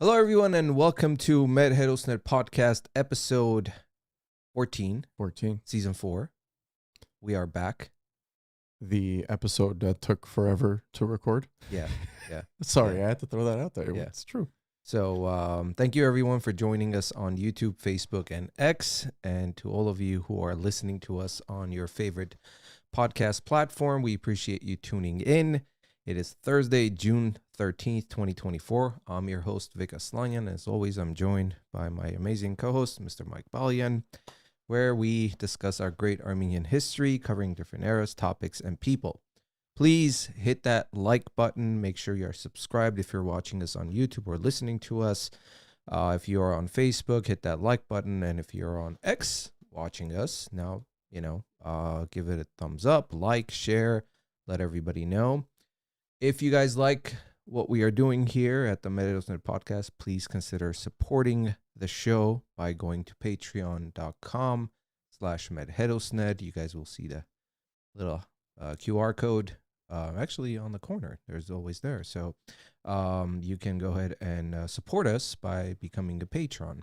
Hello, everyone, and welcome to Mer Herosner podcast, episode 14, season 4. We are back. The episode that took forever to record. Yeah. Sorry, Yeah. I had to throw that out there. Yeah. It's true. So thank you, everyone, for joining us on YouTube, Facebook, and X. And to all of you who are listening to us on your favorite podcast platform, we appreciate you tuning in. It is Thursday, June 13th, 2024. I'm your host, Vic and Mike. As always, I'm joined by my amazing co-host, Mr. Mike Balian, where we discuss our great Armenian history, covering different eras, topics, and people. Please hit that like button. Make sure you're subscribed if you're watching us on YouTube or listening to us. If you are on Facebook, hit that like button. And if you're on X watching us, now, give it a thumbs up, like, share, let everybody know. If you guys like what we are doing here at the Mer Herosner podcast, please consider supporting the show by going to patreon.com/Mer Herosner. You guys will see the little QR code actually on the corner. There's always there. So you can go ahead and support us by becoming a patron.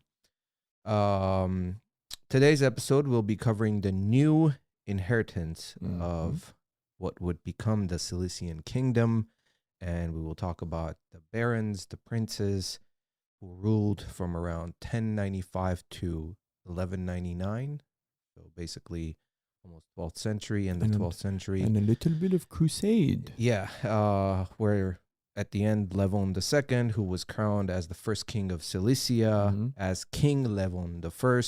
Today's episode will be covering the new inheritance of what would become the Cilician kingdom, and we will talk about the barons, the princes who ruled from around 1095 to 1199. So basically almost 12th century and the 12th century. And a little bit of crusade. Yeah, where at the end, Levon II, who was crowned as the first king of Cilicia, as King Levon I.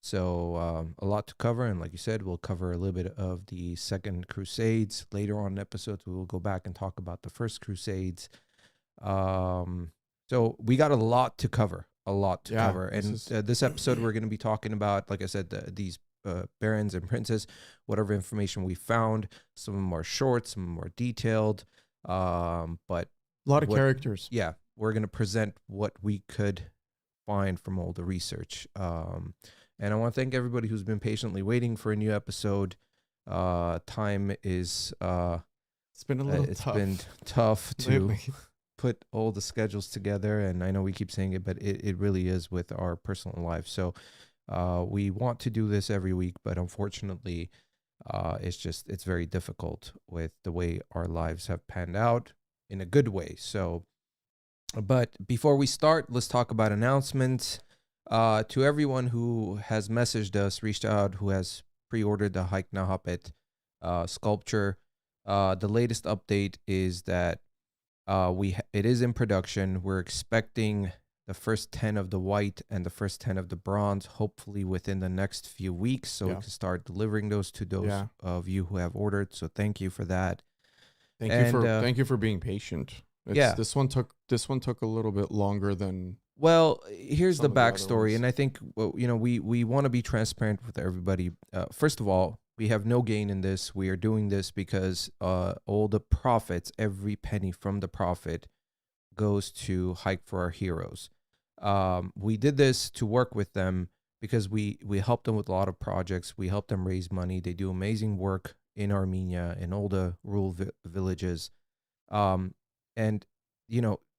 So a lot to cover, and like you said, we'll cover a little bit of the Second Crusades. Later on in episodes, we will go back and talk about the First Crusades. So we got a lot to cover, cover. And this episode, we're going to be talking about, like I said, these barons and princes, whatever information we found. Some of them are short, some of them are detailed, but a lot of characters. Yeah, we're going to present what we could find from all the research. And I want to thank everybody who's been patiently waiting for a new episode. Time is it's been a little tough. It's been tough to put all the schedules together, and I know we keep saying it, but it really is with our personal lives. So we want to do this every week, but unfortunately, it's very difficult with the way our lives have panned out in a good way. So, but before we start, let's talk about announcements. To everyone who has messaged us, reached out, who has pre-ordered the Haik Nahapet sculpture, the latest update is that it is in production. We're expecting the first 10 of the white and the first 10 of the bronze, hopefully within the next few weeks, so we can start delivering those to those of you who have ordered. So thank you for that. Thank you for being patient. This one took a little bit longer than. Well, here's the backstory, and I think we want to be transparent with everybody. First of all, we have no gain in this. We are doing this because all the profits, every penny from the profit, goes to Hike for Our Heroes. We did this to work with them because we help them with a lot of projects. We help them raise money. They do amazing work in Armenia, in all the rural villages, and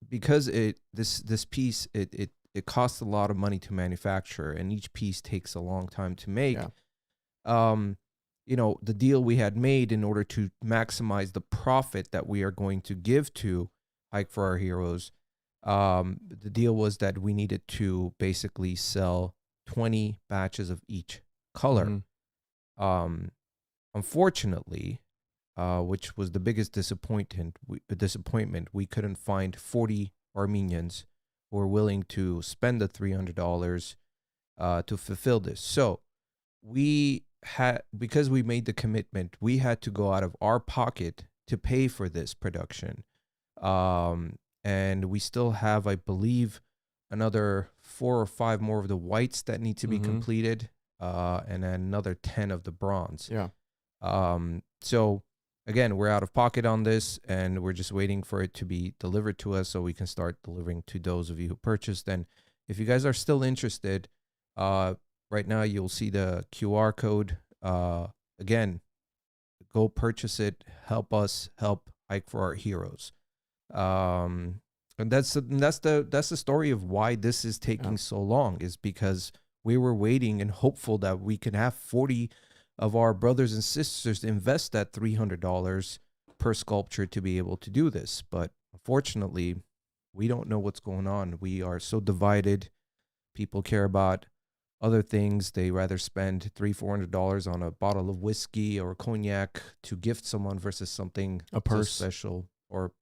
because this piece it costs a lot of money to manufacture, and each piece takes a long time to make. The deal we had made in order to maximize the profit that we are going to give to Hike for Our Heroes, the deal was that we needed to basically sell 20 batches of each color. Unfortunately, which was the biggest disappointment, we couldn't find 40 Armenians who were willing to spend the $300 to fulfill this. So because we made the commitment, we had to go out of our pocket to pay for this production. And we still have, I believe, another 4 or 5 more of the whites that need to be completed, and then another 10 of the bronze. So again, we're out of pocket on this, and we're just waiting for it to be delivered to us so we can start delivering to those of you who purchased. And if you guys are still interested, right now you'll see the QR code. Again, go purchase it. Help us help Hike for Our Heroes. And that's the story of why this is taking so long, is because we were waiting and hopeful that we could have 40 of our brothers and sisters invest that $300 per sculpture to be able to do this. But unfortunately, we don't know what's going on. We are so divided. People care about other things. They rather spend $300-$400 on a bottle of whiskey or cognac to gift someone versus something a purse so special. Or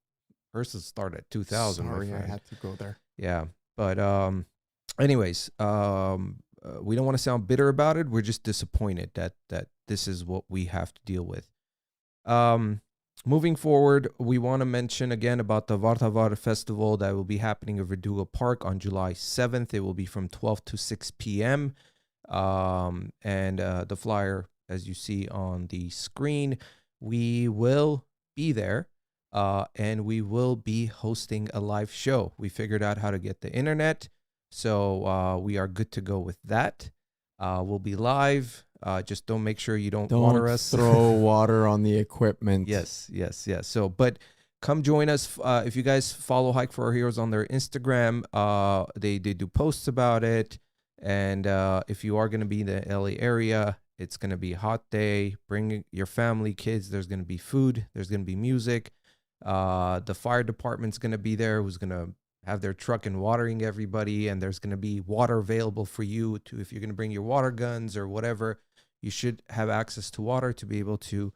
purses start at $2,000. Sorry, I had to go there. Yeah, but anyways, we don't want to sound bitter about it. We're just disappointed that this is what we have to deal with. Moving forward, we want to mention again about the Vardavar festival that will be happening at Verdugo Park on July 7th. It will be from 12 to 6 p.m. And the flyer, as you see on the screen, we will be there. And we will be hosting a live show. We figured out how to get the internet, so we are good to go with that. We'll be live. Just don't make sure you don't water us. Throw water on the equipment. Yes. So, but come join us. If you guys follow Hike for Our Heroes on their Instagram, they do posts about it. And if you are going to be in the LA area, it's going to be a hot day. Bring your family, kids. There's going to be food. There's going to be music. The fire department's going to be there, who's going to have their truck and watering everybody. And there's going to be water available for you to, if you're going to bring your water guns or whatever, you should have access to water to be able to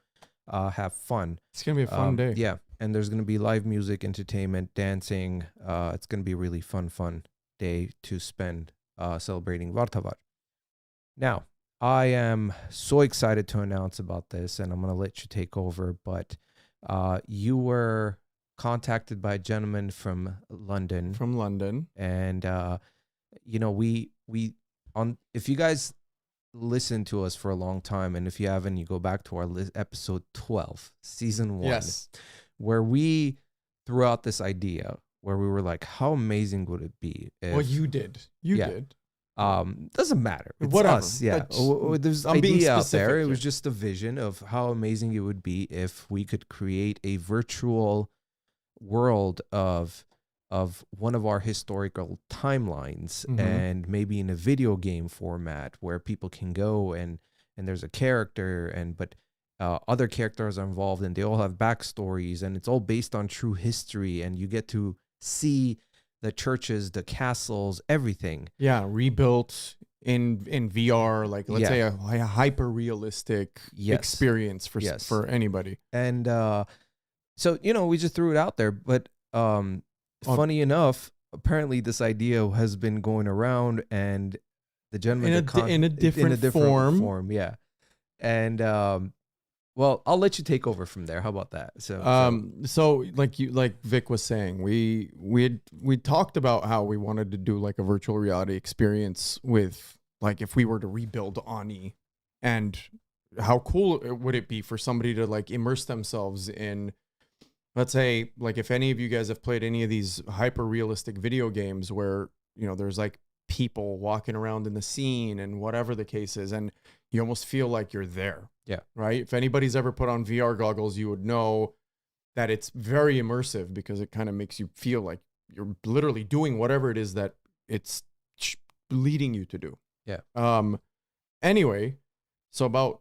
have fun. It's going to be a fun day. Yeah. And there's going to be live music, entertainment, dancing. It's going to be a really fun day to spend celebrating Vardavar. Now, I am so excited to announce about this, and I'm going to let you take over, but you were contacted by a gentleman from London. And, if you guys listen to us for a long time, and if you haven't, you go back to our episode 12, season 1, yes, where we threw out this idea where we were like, how amazing would it be if... Well, you did. You did. Doesn't matter. It's whatever. Us. Yeah. There's an idea out there. It was just a vision of how amazing it would be if we could create a virtual world of one of our historical timelines, and maybe in a video game format where people can go and there's a character but other characters are involved and they all have backstories and it's all based on true history, and you get to see the churches, the castles, everything. Yeah, rebuilt in VR, like let's say a hyper realistic experience for anybody. And so we just threw it out there, but funny enough, apparently this idea has been going around, and the gentleman in a different form. Yeah, and well, I'll let you take over from there. How about that? So like Vic was saying, we talked about how we wanted to do like a virtual reality experience with, like, if we were to rebuild Ani, and how cool would it be for somebody to like immerse themselves in, let's say, like, if any of you guys have played any of these hyper realistic video games where, there's like people walking around in the scene and whatever the case is, and you almost feel like you're there. Yeah. Right. If anybody's ever put on VR goggles, you would know that it's very immersive because it kind of makes you feel like you're literally doing whatever it is that it's leading you to do. Yeah. Anyway, so about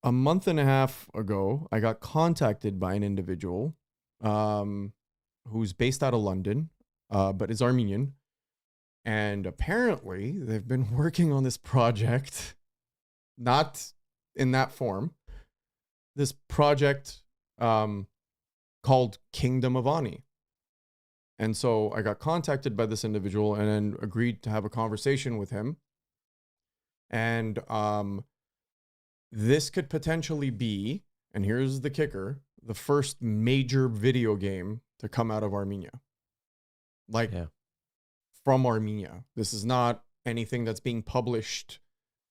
a month and a half ago, I got contacted by an individual who's based out of London, but is Armenian. And apparently they've been working on this project, not in that form, this project called Kingdom of Ani. And so I got contacted by this individual and then agreed to have a conversation with him. And this could potentially be, and here's the kicker, the first major video game to come out of Armenia. From Armenia. This is not anything that's being published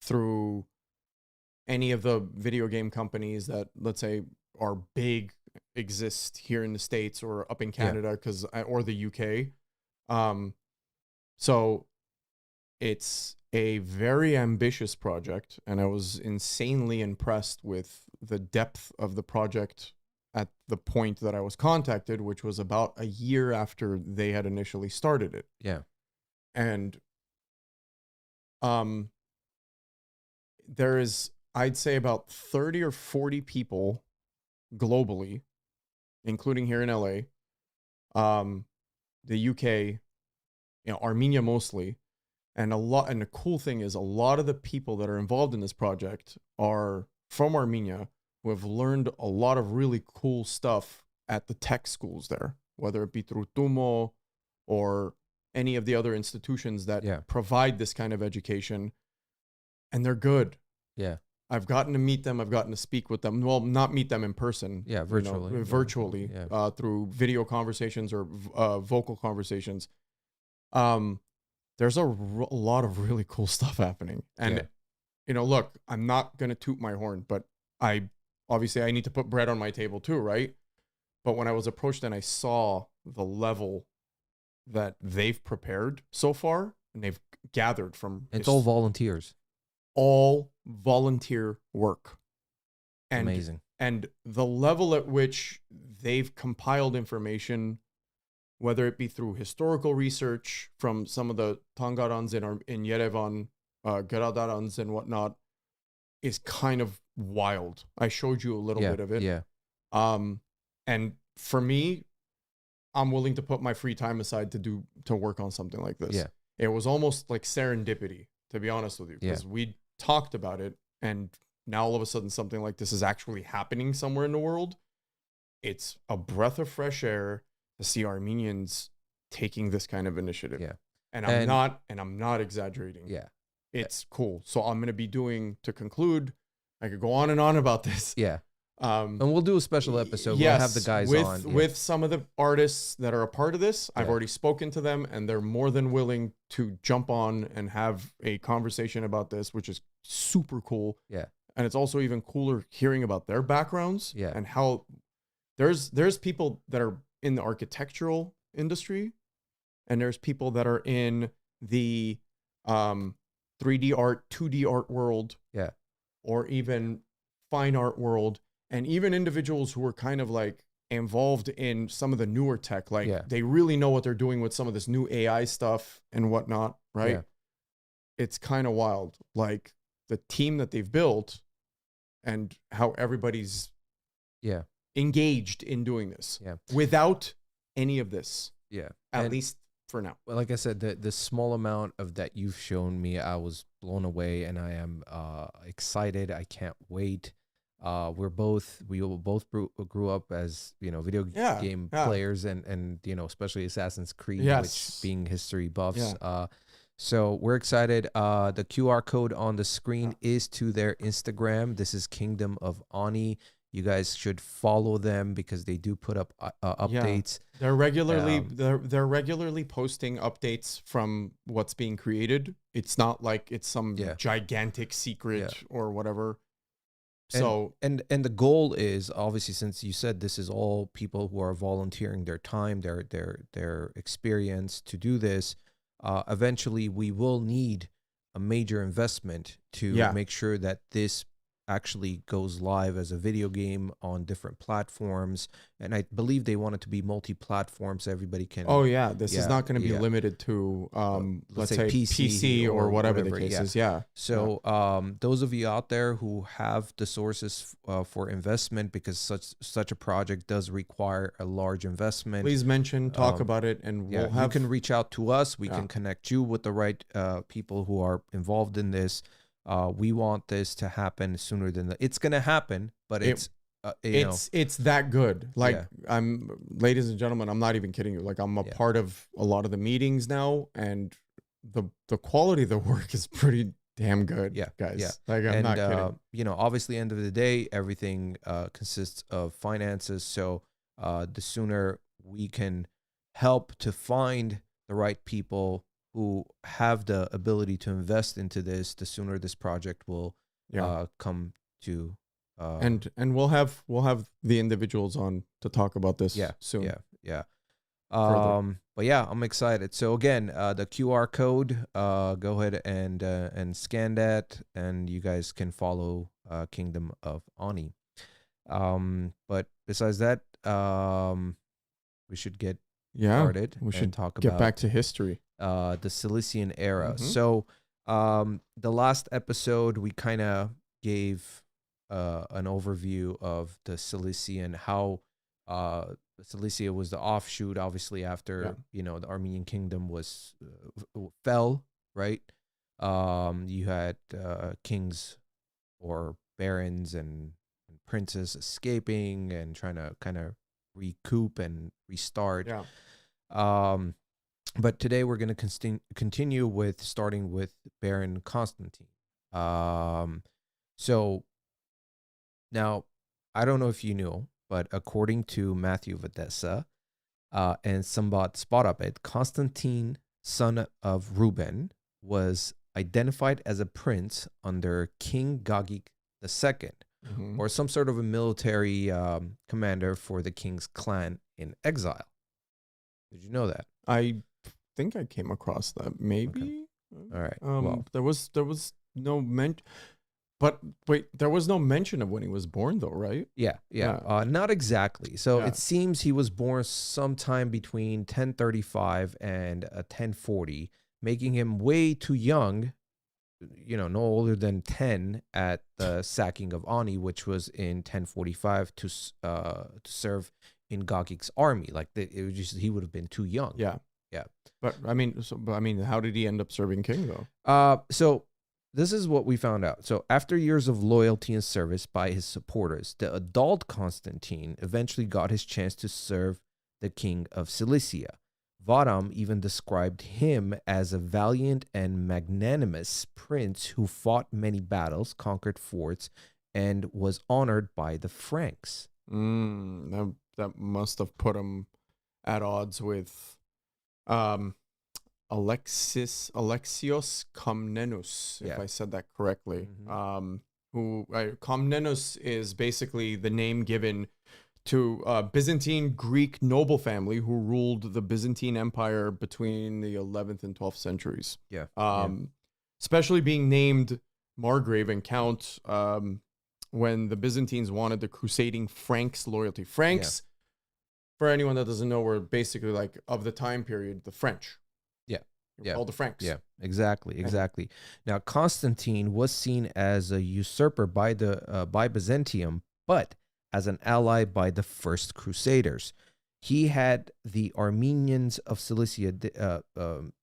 through any of the video game companies that, let's say, are big, exist here in the States or up in Canada, or the UK. So it's a very ambitious project, and I was insanely impressed with the depth of the project at the point that I was contacted, which was about a year after they had initially started it. Yeah. And there is, I'd say, about 30 or 40 people globally, including here in LA, the UK, Armenia mostly. And the cool thing is a lot of the people that are involved in this project are from Armenia, who have learned a lot of really cool stuff at the tech schools there, whether it be through Tumo or any of the other institutions that provide this kind of education. And they're good. Yeah. I've gotten to meet them. I've gotten to speak with them. Well, not meet them in person. Yeah, virtually. Virtually, through video conversations or vocal conversations. There's a lot of really cool stuff happening. And, look, I'm not going to toot my horn, but I need to put bread on my table too, right? But when I was approached and I saw the level that they've prepared so far, and they've gathered from... It's all volunteers. All volunteer work. And, amazing. And the level at which they've compiled information, whether it be through historical research from some of the Tangarans in Yerevan, Garadarans and whatnot, is kind of wild. I showed you a little bit of it. Yeah. And for me, I'm willing to put my free time aside to work on something like this. Yeah. It was almost like serendipity, to be honest with you, because we talked about it, and now all of a sudden something like this is actually happening somewhere in the world. It's a breath of fresh air to see Armenians taking this kind of initiative. Yeah. And I'm not exaggerating. Yeah. It's cool. So I'm going to be to conclude, I could go on and on about this. Yeah. And we'll do a special episode. We'll have the guys on. With some of the artists that are a part of this. I've already spoken to them, and they're more than willing to jump on and have a conversation about this, which is super cool. Yeah. And it's also even cooler hearing about their backgrounds and how there's people that are in the architectural industry, and there's people that are in the 3D art, 2D art world, or even fine art world, and even individuals who are kind of like involved in some of the newer tech, like they really know what they're doing with some of this new AI stuff and whatnot, right? Yeah. It's kind of wild, like the team that they've built and how everybody's engaged in doing this without any of this. Yeah. At least for now. Well, like I said, the small amount of that you've shown me, I was blown away, and I am excited. I can't wait. We both grew up as, video game players and especially Assassin's Creed, which being history buffs. So we're excited. The QR code on the screen is to their Instagram. This is Kingdom of Ani. You guys should follow them because they do put up updates. They're regularly they're regularly posting updates from what's being created. It's not like it's some gigantic secret or whatever. So and the goal is, obviously, since you said this is all people who are volunteering their time, their experience to do this. Eventually, we will need a major investment to make sure that this actually goes live as a video game on different platforms, and I believe they want it to be multi-platform so everybody can. Oh yeah, this is not going to be limited to let's say PC or whatever the case is. Yeah. So those of you out there who have the sources for investment, because such a project does require a large investment, please talk about it, and we'll have. You can reach out to us. We can connect you with the right people who are involved in this. We want this to happen sooner than it's going to happen, but it's that good. Like ladies and gentlemen, I'm not even kidding you. Like I'm a part of a lot of the meetings now, and the quality of the work is pretty damn good. Yeah, guys. Yeah. Like I'm not kidding. Obviously, end of the day, everything consists of finances. So the sooner we can help to find the right people who have the ability to invest into this, the sooner this project will come to. And we'll have the individuals on to talk about this soon. Yeah. But yeah, I'm excited. So again, the QR code, go ahead and scan that, and you guys can follow Kingdom of Ani. But besides that, we should get Yeah, started we and should talk get about back to history. the Cilician era. Mhm. So, the last episode we kind of gave an overview of the Cilician, how Cilicia was the offshoot, obviously after the Armenian kingdom was fell, right? You had kings or barons and princes escaping and trying to kind of recoup and restart. Yeah. But today we're going to continue with starting with Baron Constantine. So now, I don't know if you knew, but according to Matthew Vadessa and Sambat Sparabed, Constantine, son of Reuben, was identified as a prince under King Gagik II, or some sort of a military commander for the king's clan in exile. Did you know that? I think I came across that. Maybe. Okay. All right. Well, there was no mention. But wait, there was no mention of when he was born, though, right? Yeah. Not exactly. So it seems he was born sometime between 1035 and 1040, making him way too young. No older than 10 at the sacking of Ani, which was in 1045, to serve in Gagik's army. Like it was just he would have been too young. Yeah. But I mean, how did he end up serving king though? So this is what we found out. So after years of loyalty and service by his supporters, the adult Constantine eventually got his chance to serve the king of Cilicia. Varam even described him as a valiant and magnanimous prince who fought many battles, conquered forts, and was honored by the Franks. That must have put him at odds with Alexios Komnenos, if I said that correctly. Komnenos is basically the name given to a Byzantine Greek noble family who ruled the Byzantine Empire between the 11th and 12th centuries. Especially being named Margrave and Count when the Byzantines wanted the crusading Franks' loyalty. Franks, for anyone that doesn't know, were basically like of the time period, the French. All the Franks. Yeah, exactly. Now, Constantine was seen as a usurper by Byzantium, but as an ally by the first Crusaders. He had the Armenians of Cilicia.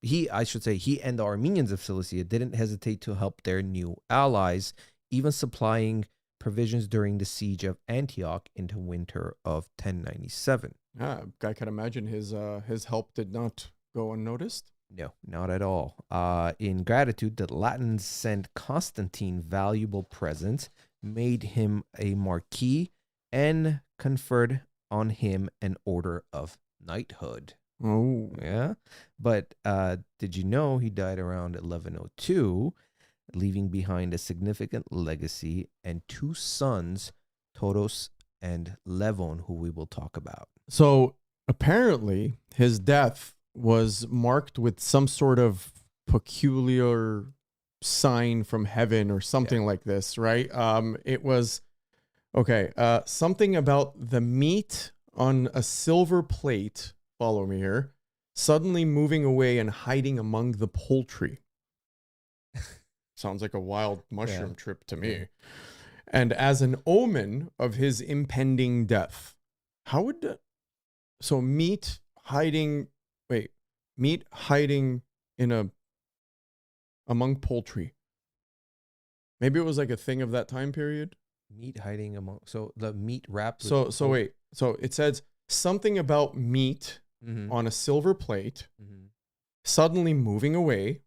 He and the Armenians of Cilicia didn't hesitate to help their new allies, even supplying provisions during the siege of Antioch in the winter of 1097. I can imagine his help did not go unnoticed. No, not at all. In gratitude, the Latins sent Constantine valuable presents, made him a marquis, and conferred on him an order of knighthood. Oh. Yeah. But did you know he died around 1102, leaving behind a significant legacy and two sons, Toros and Levon, who we will talk about. So apparently his death was marked with some sort of peculiar sign from heaven or something like this, right? It was, something about the meat on a silver plate, follow me here, suddenly moving away and hiding among the poultry. Sounds like a wild mushroom trip to me. And as an omen of his impending death. How would that... So meat hiding in among poultry. Maybe it was like a thing of that time period. Meat hiding among, so the meat wrapped. So it says something about meat on a silver plate, suddenly moving away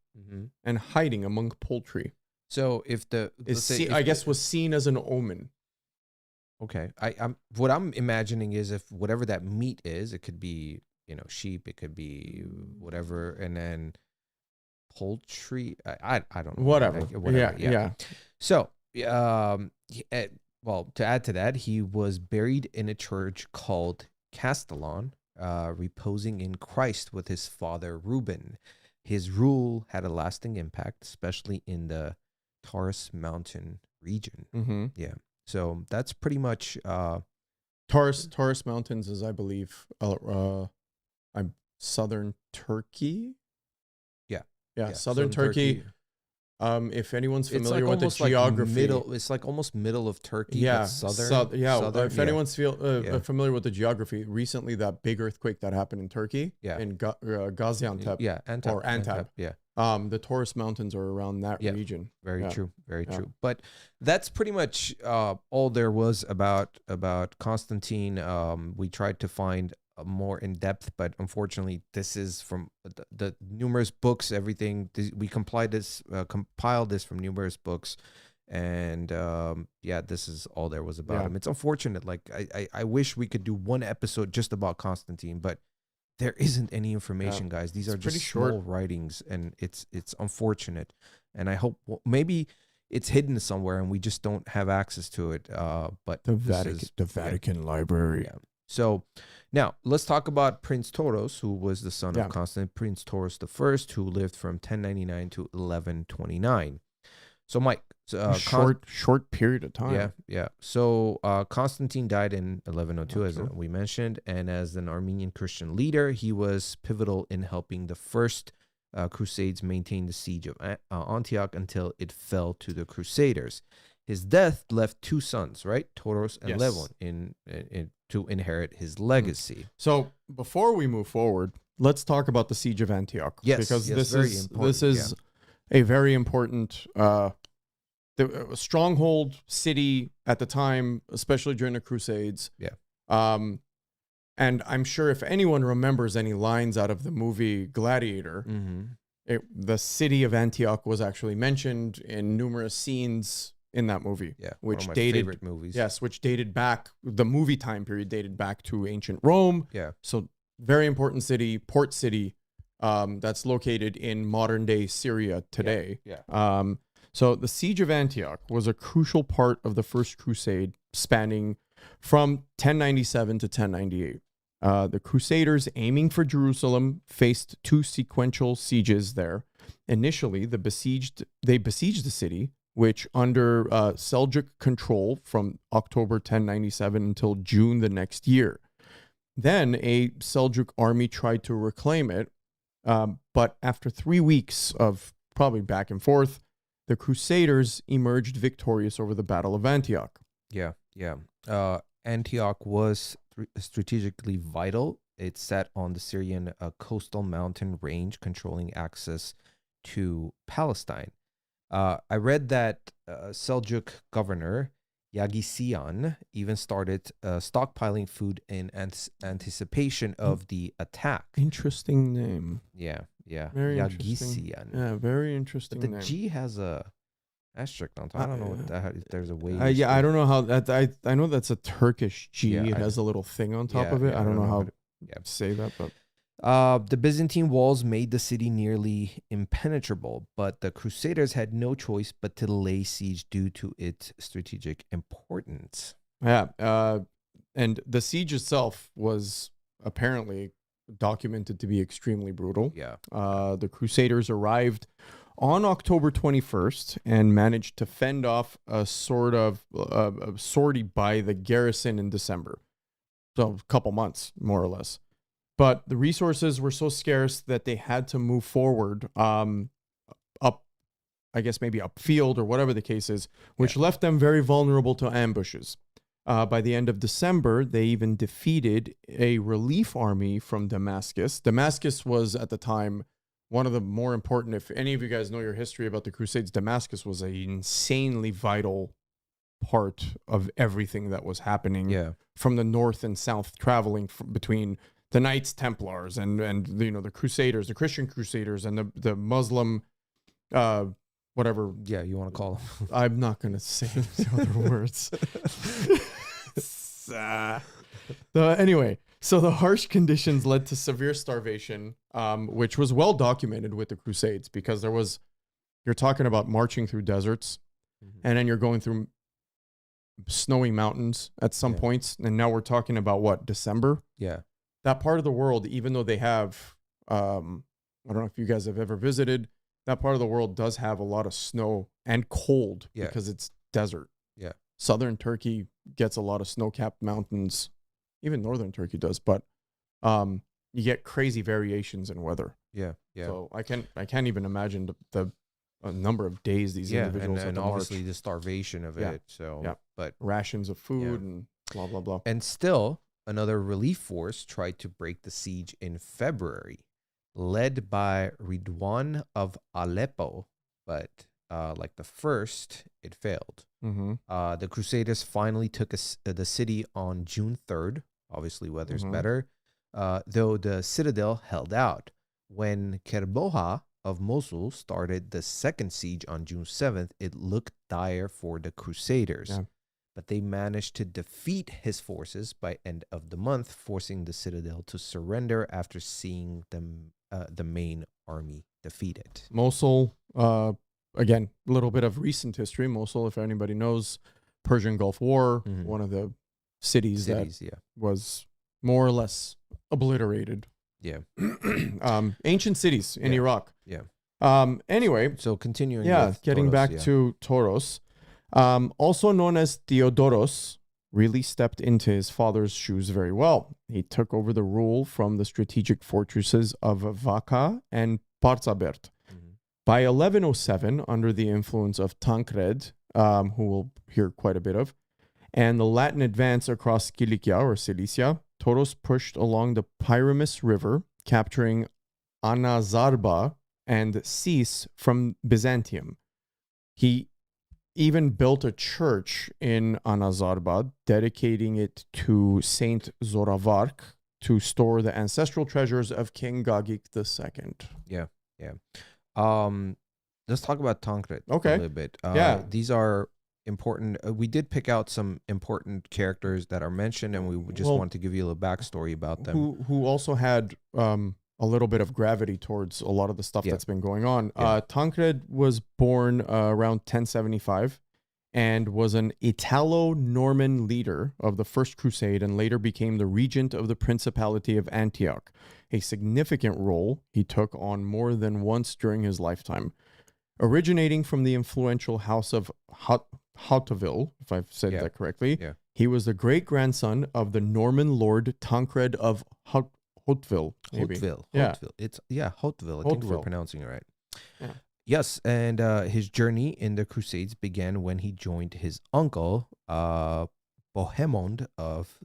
and hiding among poultry. So if I guess was seen as an omen. Okay, what I'm imagining is if whatever that meat is, it could be sheep, it could be whatever, and then poultry. I don't know. Whatever. Yeah. So well, to add to that, he was buried in a church called Castellon, reposing in Christ with his father Reuben. His rule had a lasting impact, especially in the Taurus mountain region. Mm-hmm. Yeah. So that's pretty much Taurus Mountains is, I believe, I'm southern Turkey. Yeah, southern Turkey. If anyone's familiar with the geography, it's like almost middle of Turkey, yeah, but southern. If anyone's familiar with the geography, recently that big earthquake that happened in Turkey, in Gaziantep, Antep, the Taurus Mountains are around that region. Very true, very true. But that's pretty much all there was about Constantine. We tried to find more in depth, but unfortunately this is from the numerous books, everything we compiled this from numerous books, and this is all there was about him. It's unfortunate. Like I wish we could do one episode just about Constantine, but there isn't any information, guys. These are just small writings, and it's unfortunate, and I hope maybe it's hidden somewhere and we just don't have access to it. But the Vatican Library. Yeah. So now let's talk about Prince Toros, who was the son of Constantine, Prince Toros I, who lived from 1099 to 1129. So Mike, short period of time. Yeah. So Constantine died in 1102, as we mentioned, and as an Armenian Christian leader, he was pivotal in helping the first Crusades maintain the siege of Antioch until it fell to the Crusaders. His death left two sons, right, Toros and Levon, in to inherit his legacy. So before we move forward, let's talk about the siege of Antioch. Because this is a very important stronghold city at the time, especially during the Crusades. And I'm sure if anyone remembers any lines out of the movie Gladiator, the city of Antioch was actually mentioned in numerous scenes in that movie, which one of my dated favorite movies. Yes, which dated back, the movie time period dated back to ancient Rome. So very important city, port city, that's located in modern day Syria today. So the siege of Antioch was a crucial part of the First Crusade, spanning from 1097 to 1098. The Crusaders, aiming for Jerusalem, faced two sequential sieges there. Initially, they besieged the city, which under Seljuk control from October 1097 until June the next year. Then a Seljuk army tried to reclaim it, but after 3 weeks of probably back and forth, the Crusaders emerged victorious over the Battle of Antioch. Antioch was strategically vital. It sat on the Syrian coastal mountain range, controlling access to Palestine. I read that Seljuk governor Cilician even started stockpiling food in anticipation of the attack. Interesting name. Very Cilician. Cilician. Yeah, very interesting. But the G has a asterisk on top. I don't know if there's a way. I don't know how that. I know that's a Turkish G. It has a little thing on top of it. I don't know how to say that, but. The Byzantine walls made the city nearly impenetrable, but the Crusaders had no choice but to lay siege due to its strategic importance. And the siege itself was apparently documented to be extremely brutal. The Crusaders arrived on October 21st and managed to fend off a sort of sortie by the garrison in December. So a couple months, more or less. But the resources were so scarce that they had to move forward up, I guess maybe upfield or whatever the case is, which left them very vulnerable to ambushes. By the end of December, they even defeated a relief army from Damascus. Damascus was at the time one of the more important, if any of you guys know your history about the Crusades, Damascus was an insanely vital part of everything that was happening from the north and south, traveling between the Knights Templars and the Crusaders, the Christian Crusaders, and the Muslim, whatever. Yeah, you want to call them. I'm not going to say the other words. Anyway, so the harsh conditions led to severe starvation, which was well documented with the Crusades, because you're talking about marching through deserts, and then you're going through snowy mountains at some points, and now we're talking about what, December? That part of the world, even though they have, I don't know if you guys have ever visited, that part of the world does have a lot of snow and cold because it's desert. southern Turkey gets a lot of snow-capped mountains. Even northern Turkey does, but you get crazy variations in weather. Yeah, yeah. So I can't even imagine the number of days these individuals have and to obviously march. the starvation of it. So, but Rations of food and blah blah blah. and still another relief force tried to break the siege in February, led by Ridwan of Aleppo, but like the first, it failed. Mm-hmm. The Crusaders finally took the city on June 3rd. Obviously, weather's better, though the citadel held out. When Kerboha of Mosul started the second siege on June 7th, it looked dire for the Crusaders. Yeah. But they managed to defeat his forces by end of the month, forcing the citadel to surrender after seeing them, the main army defeated. Mosul, again, a little bit of recent history. Mosul, if anybody knows, Persian Gulf War, one of the cities that was more or less obliterated. Yeah. Ancient cities in Iraq. Yeah. Anyway. So continuing. Yeah, getting Toros, back to Toros. Also known as Theodoros, really stepped into his father's shoes very well. He took over the rule from the strategic fortresses of Vaca and Parzabert. By 1107, under the influence of Tankred, who we'll hear quite a bit of, and the Latin advance across Cilicia or Cilicia, Toros pushed along the Pyramus River, capturing Anazarba and Sis from Byzantium. He even built a church in Anazarba, dedicating it to Saint Zoravark to store the ancestral treasures of King Gagik II. Yeah, yeah. Let's talk about Tankred a little bit. These are important. We did pick out some important characters that are mentioned, and we just wanted to give you a little backstory about them. Who also had a little bit of gravity towards a lot of the stuff that's been going on. Tankred was born around 1075 and was an Italo-Norman leader of the First Crusade and later became the regent of the Principality of Antioch, a significant role he took on more than once during his lifetime. Originating from the influential house of Hauteville, if I've said that correctly, he was the great-grandson of the Norman lord Tankred of Hauteville. Hauteville. It's Hauteville. I think we're pronouncing it right. Yeah. Yes, and his journey in the Crusades began when he joined his uncle, Bohemond of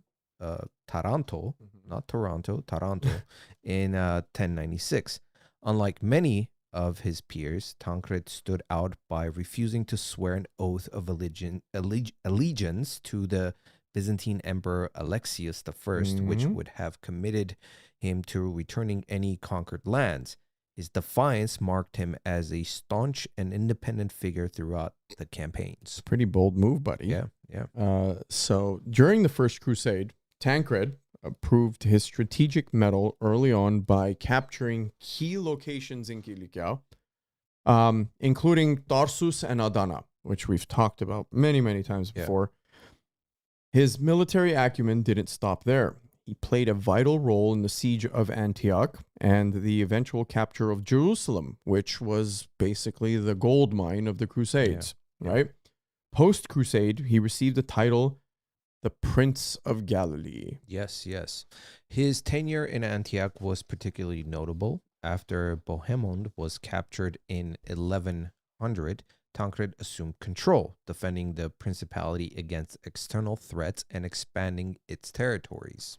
Taranto, not Toronto, Taranto, in 1096. Unlike many of his peers, Tankred stood out by refusing to swear an oath of allegiance to the Byzantine Emperor Alexius I, which would have committed him to returning any conquered lands. His defiance marked him as a staunch and independent figure throughout the campaigns. Pretty bold move, buddy. Yeah. So during the First Crusade, Tankred proved his strategic mettle early on by capturing key locations in Cilicia, including Tarsus and Adana, which we've talked about many, many times before. His military acumen didn't stop there. He played a vital role in the siege of Antioch and the eventual capture of Jerusalem, which was basically the gold mine of the Crusades, right? Post-Crusade, he received the title the Prince of Galilee. Yes. His tenure in Antioch was particularly notable. After Bohemond was captured in 1100, Tankred assumed control, defending the principality against external threats and expanding its territories.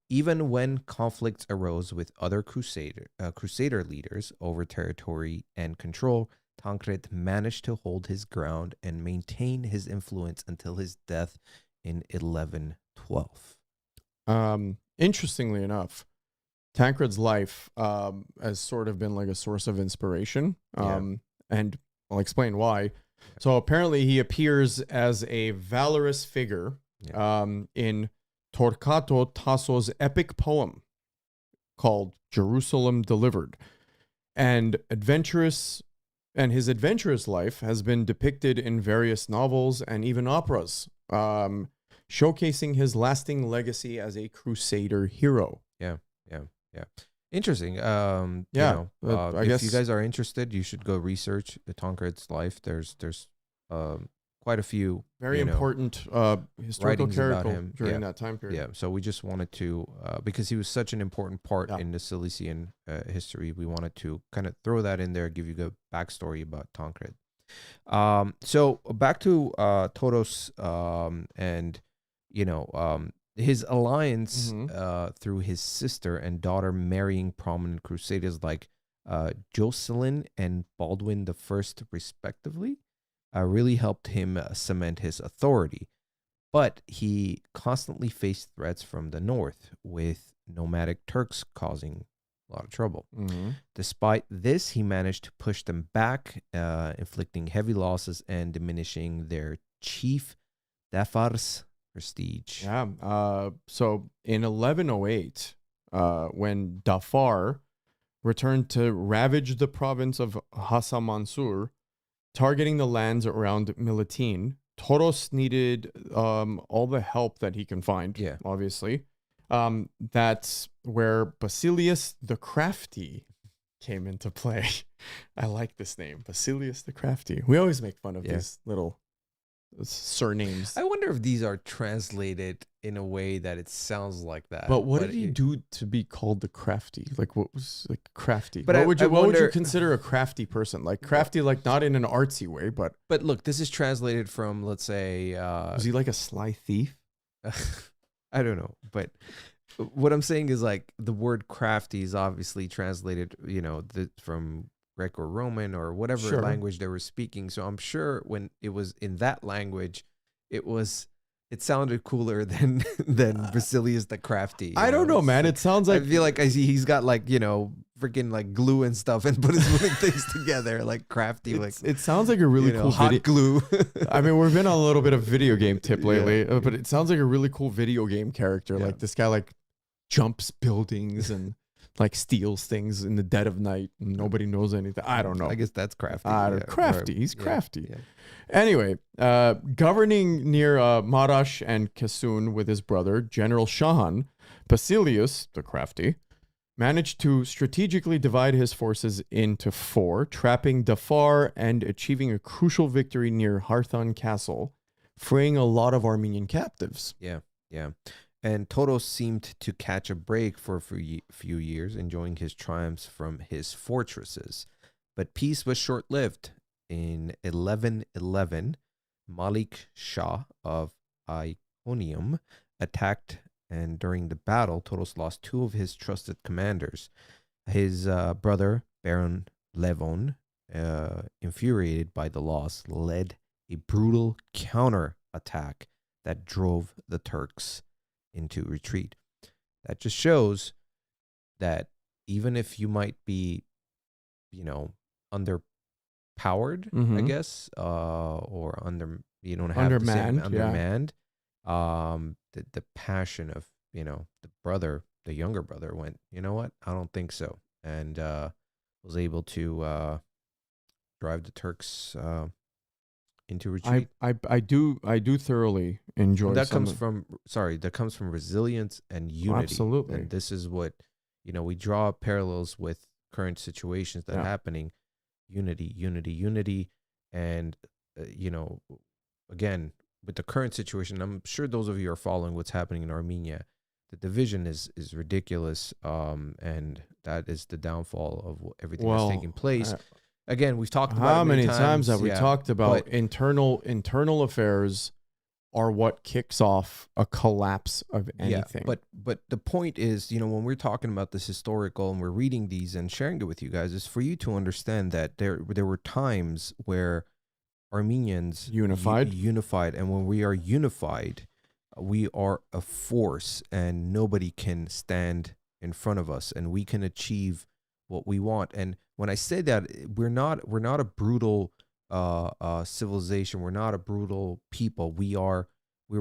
Even when conflicts arose with other crusader leaders over territory and control, Tankred managed to hold his ground and maintain his influence until his death in 1112. Interestingly enough, Tankred's life has sort of been like a source of inspiration, and I'll explain why. So apparently he appears as a valorous figure in Torquato Tasso's epic poem called Jerusalem Delivered. And his adventurous life has been depicted in various novels and even operas, showcasing his lasting legacy as a crusader hero. Yeah. Interesting. I if guess you guys are interested, you should go research the Tankred's life. There's quite a few very important historical writings about character him. during that time period. Yeah, so we just wanted to, because he was such an important part Yeah. in the Cilician history, we wanted to kind of throw that in there, give you the backstory about Tankred. So back to Toros, and his alliance through his sister and daughter marrying prominent crusaders like Jocelyn and Baldwin the First, respectively, really helped him cement his authority. But he constantly faced threats from the north, with nomadic Turks causing a lot of trouble. Despite this, he managed to push them back, inflicting heavy losses and diminishing their chief Dafar's prestige. Yeah. So in 1108, when Dafar returned to ravage the province of Hassan Mansur, targeting the lands around Milutin, Toros needed all the help that he can find. Yeah. Obviously. That's where Basilius the Crafty came into play. I like this name, Basilius the Crafty. We always make fun of these little surnames. I wonder if these are translated in a way that it sounds like that. But what did he do to be called the Crafty? Like, what was like crafty? But what would you consider a crafty person? Like crafty, like not in an artsy way, but look, this is translated from, let's say, was he like a sly thief? I don't know, but what I'm saying is, like, the word crafty is obviously translated, from Greco-Roman or whatever language they were speaking. So I'm sure when it was in that language, it sounded cooler than Basilius the Crafty. I don't know, man. It sounds like, I feel like he's got freaking like glue and stuff and putting things together like crafty. It sounds like a really cool hot glue. I mean, we've been on a little bit of video game tip lately, but it sounds like a really cool video game character. Like this guy like jumps buildings and like steals things in the dead of night and nobody knows anything. I don't know. I guess that's crafty. Crafty. He's crafty. Yeah. Anyway, governing near Marash and Kasun with his brother, General Shahan, Basilius, the Crafty, managed to strategically divide his forces into four, trapping Dafar and achieving a crucial victory near Harthan Castle, freeing a lot of Armenian captives. Yeah. And Toros seemed to catch a break for a few years, enjoying his triumphs from his fortresses. But peace was short-lived. In 1111, Malik Shah of Iconium attacked, and during the battle, Toros lost two of his trusted commanders. His brother, Baron Levon, infuriated by the loss, led a brutal counter-attack that drove the Turks into retreat. That just shows that even if you might be, underpowered, I guess, or you don't have undermanned. The passion of the younger brother went, you know what? I don't think so, and was able to drive the Turks into retreat. I do thoroughly enjoy. That comes from resilience and unity. Absolutely. And this is what we draw parallels with current situations that are happening. Unity, and again, with the current situation, I'm sure those of you are following what's happening in Armenia. The division is ridiculous, and that is the downfall of everything that's taking place. Again, we've talked about how many times have we talked about internal affairs are what kicks off a collapse of anything. Yeah, but the point is, when we're talking about this historical and we're reading these and sharing it with you guys, is for you to understand that there were times where Armenians unified, and when we are unified, we are a force, and nobody can stand in front of us, and we can achieve what we want. And when I say that, we're not a brutal civilization. We're not a brutal people. We've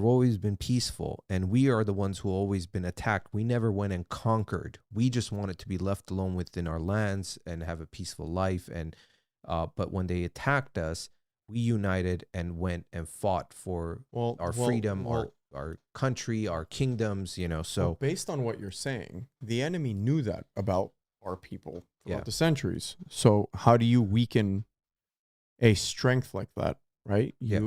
always been peaceful, and we are the ones who always been attacked. We never went and conquered. We just wanted to be left alone within our lands and have a peaceful life. And but when they attacked us, we united and went and fought for our freedom, our country, our kingdoms. So based on what you're saying, the enemy knew that about our people throughout the centuries. So how do you weaken a strength like that? right? Yeah.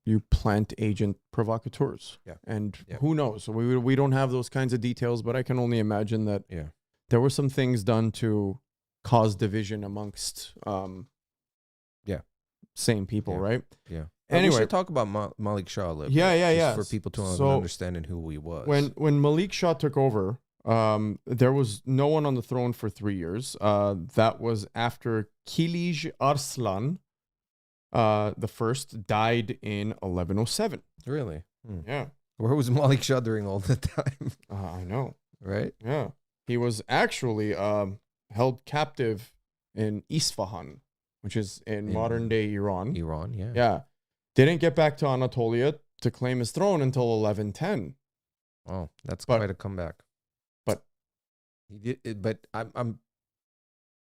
You plant agent provocateurs. Yeah. And Yeah. who knows? We don't have those kinds of details, but I can only imagine that Yeah. there were some things done to cause division amongst same people, Yeah. right? Yeah. Anyway, we should talk about Malik Shah a little Yeah, bit. yeah, just yeah. for people to So, understand who he was. when Malik Shah took over, there was no one on the throne for 3 years. That was after Kilij Arslan, the first, died in 1107. Really? Yeah, Where was Malik Shah during all the time? I know. Right? Yeah, he was actually held captive in Isfahan, which is in modern day Iran. Iran, yeah. Yeah, didn't get back to Anatolia to claim his throne until 1110. Oh, that's quite a comeback. But he did. But I'm.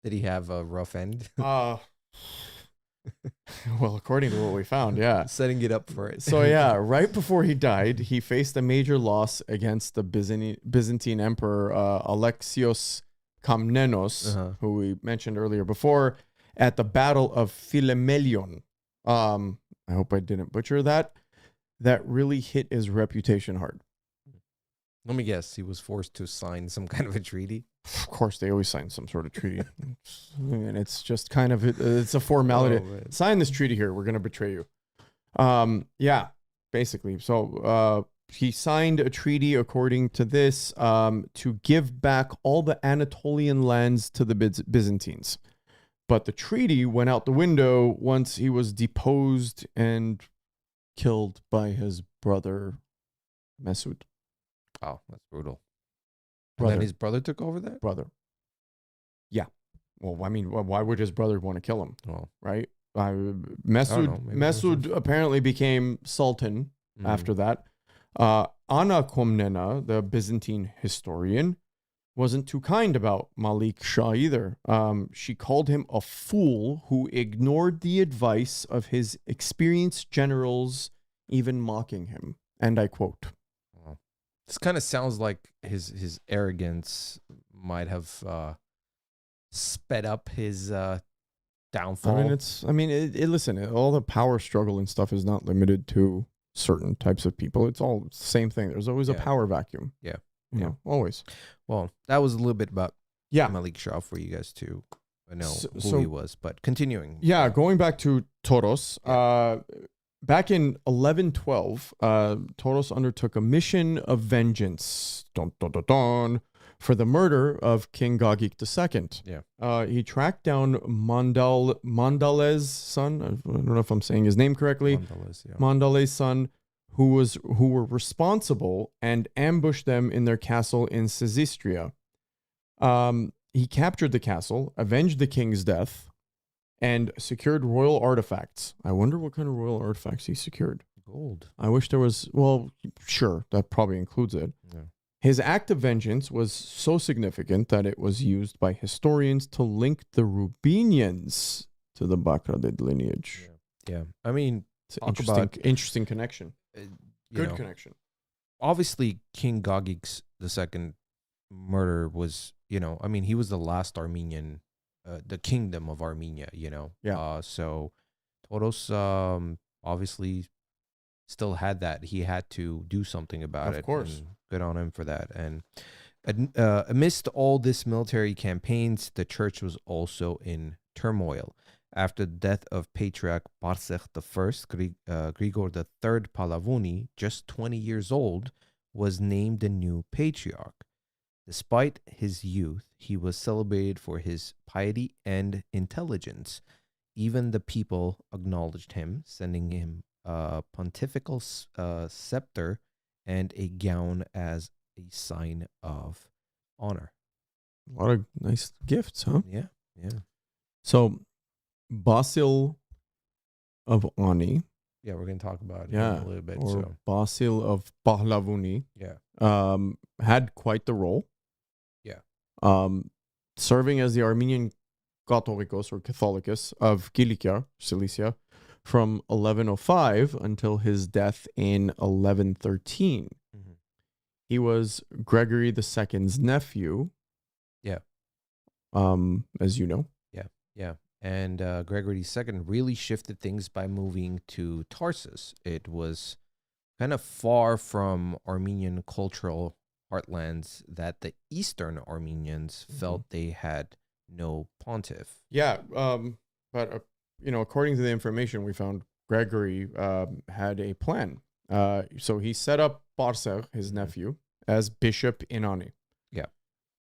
Did he have a rough end? Well, according to what we found, yeah. Setting it up for it. So yeah, right before he died, he faced a major loss against the Byzantine Emperor Alexios Komnenos, who we mentioned earlier before, at the Battle of Philemelion. I hope I didn't butcher that. That really hit his reputation hard. Let me guess. He was forced to sign some kind of a treaty. Of course, they always sign some sort of treaty. And it's just kind of, it's a formality. Sign this treaty here. We're going to betray you. Yeah, basically. So he signed a treaty according to this to give back all the Anatolian lands to the Byzantines. But the treaty went out the window once he was deposed and killed by his brother, Mesud. Oh, that's brutal. Brother. And then his brother took over that? Brother. Yeah. Well, I mean, why would his brother want to kill him? Oh. Right? Mesud apparently became sultan after that. Anna Komnena, the Byzantine historian, wasn't too kind about Malik Shah either. She called him a fool who ignored the advice of his experienced generals, even mocking him. And I quote. This kind of sounds like his arrogance might have sped up his downfall. Listen, all the power struggle and stuff is not limited to certain types of people. It's all the same thing. There's always a power vacuum. Yeah. You know, always. Well, that was a little bit about yeah. Malik Shah for you guys to know who he was. But continuing. Yeah, going back to Toros. Back in 1112, Toros undertook a mission of vengeance for the murder of King Gagik II. Yeah. He tracked down Mandale's son. I don't know if I'm saying his name correctly. Mandale's son, who were responsible, and ambushed them in their castle in Sisistria. He captured the castle, avenged the king's death, and secured royal artifacts. I wonder what kind of royal artifacts he secured. Gold. I wish there was, well, sure, that probably includes it. Yeah. His act of vengeance was so significant that it was used by historians to link the Rubenians to the Bakradid lineage. Yeah. I mean, it's an interesting connection. Good connection. Obviously, King Gagik II murder was, he was the last Armenian, the kingdom of Armenia, Yeah. So Toros obviously still had that. He had to do something about it. Of course. And good on him for that. And amidst all this military campaigns, the church was also in turmoil. After the death of Patriarch Barsech I, Grigor III Palavuni, just 20 years old, was named the new patriarch. Despite his youth, he was celebrated for his piety and intelligence. Even the people acknowledged him, sending him a pontifical scepter and a gown as a sign of honor. A lot of nice gifts, huh? Yeah. So, Basil of Ani. Yeah, we're going to talk about it in a little bit. Or Basil of Pahlavuni. Yeah. Had quite the role. Yeah. Serving as the Armenian Catholicos or Catholicus of Cilicia from 1105 until his death in 1113. Mm-hmm. He was Gregory II's nephew. Yeah. As you know. Yeah. And Gregory II really shifted things by moving to Tarsus. It was kind of far from Armenian cultural heartlands that the Eastern Armenians felt they had no pontiff. Yeah, but according to the information we found, Gregory had a plan. So he set up Barser, his nephew, as bishop in Ani. Yeah,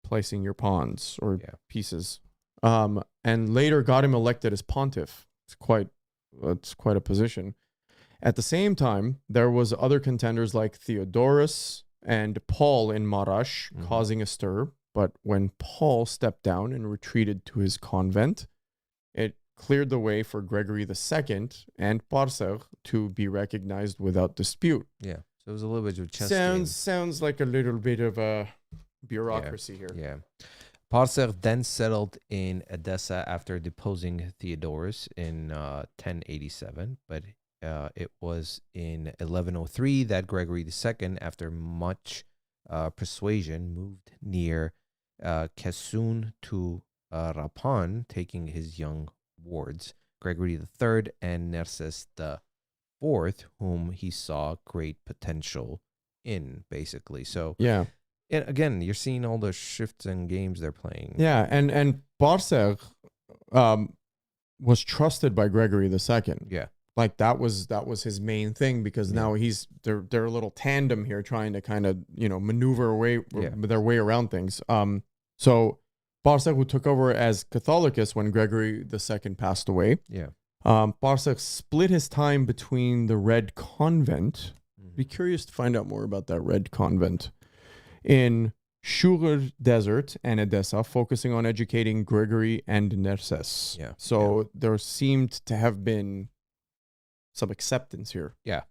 placing your pawns or pieces. And later got him elected as pontiff. It's quite a position. At the same time, there was other contenders like Theodorus and Paul in Marash causing a stir. But when Paul stepped down and retreated to his convent, it cleared the way for Gregory II and Barser to be recognized without dispute. Yeah, so it was a little bit of a chess game. Sounds like a little bit of a bureaucracy here. Yeah. Barser then settled in Edessa after deposing Theodorus in 1087, but it was in 1103 that Gregory II, after much persuasion, moved near Kesun to Rapan, taking his young wards, Gregory III and Nerses IV, whom he saw great potential in, basically. So yeah. And again, you're seeing all the shifts and games they're playing. Yeah, and Barser was trusted by Gregory II. Yeah. Like that was his main thing, because now they're a little tandem here trying to kind of, maneuver their way around things. So Barser, who took over as Catholicus when Gregory II passed away. Yeah. Barser split his time between the Red Convent. Be curious to find out more about that Red Convent in Shur Desert and Edessa, focusing on educating Gregory and Nerses. Yeah. So there seemed to have been some acceptance here. Yeah.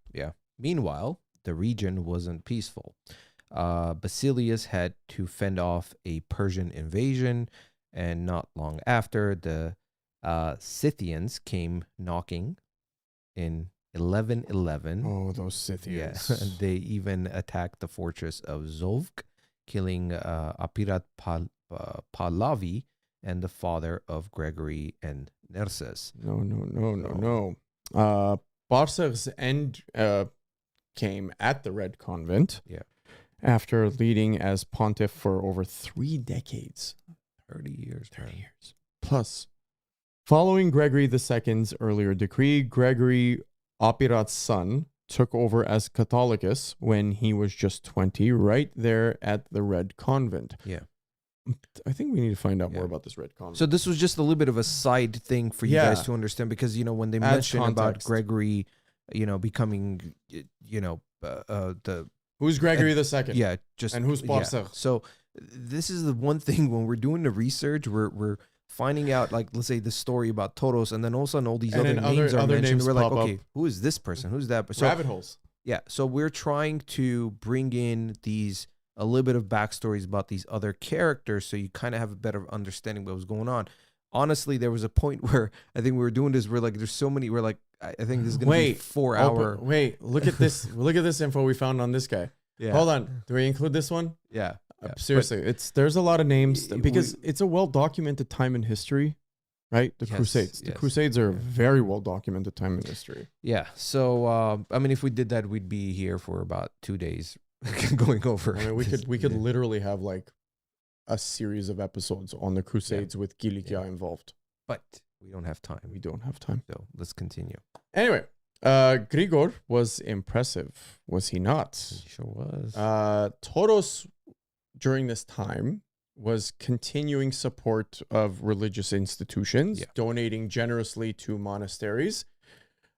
Meanwhile, the region wasn't peaceful. Basilius had to fend off a Persian invasion, and not long after, the Scythians came knocking in 1111. Oh, those Scythians. Yeah. They even attacked the fortress of Zovk, killing Apirat Pahlavi and the father of Gregory and Nerses. No. Barser's end came at the Red Convent. Yeah. After leading as pontiff for over 3 decades. 30 years. Plus, following Gregory II's earlier decree, Gregory, Apirat's son, took over as Catholicus when he was just 20, right there at the Red Convent. Yeah. I think we need to find out more about this Red Convent. So this was just a little bit of a side thing for you guys to understand, because, when they mention about Gregory, becoming, the... Who's Gregory II? Yeah, and who's Barser? Yeah. So this is the one thing when we're doing the research, we're finding out, like, let's say the story about Toros, and then all of a sudden all these other names are mentioned. We're like, okay, who is this person? Who's that? So, rabbit holes. Yeah, so we're trying to bring in a little bit of backstories about these other characters, so you kind of have a better understanding of what was going on. Honestly, there was a point where I think we were doing this. We're like, there's so many. We're like, I think this is going to be 4 hour. Wait, look at this. Look at this info we found on this guy. Yeah. Hold on. Do we include this one? Yeah. Seriously, there's a lot of names because it's a well documented time in history, right? The Crusades. The Crusades are a very well documented time in history. Yeah. So if we did that, we'd be here for about 2 days going over. I mean, we could literally have like a series of episodes on the Crusades with Cilician involved. But we don't have time. So let's continue. Anyway, Grigor was impressive, was he not? He sure was. Toros during this time was continuing support of religious institutions, donating generously to monasteries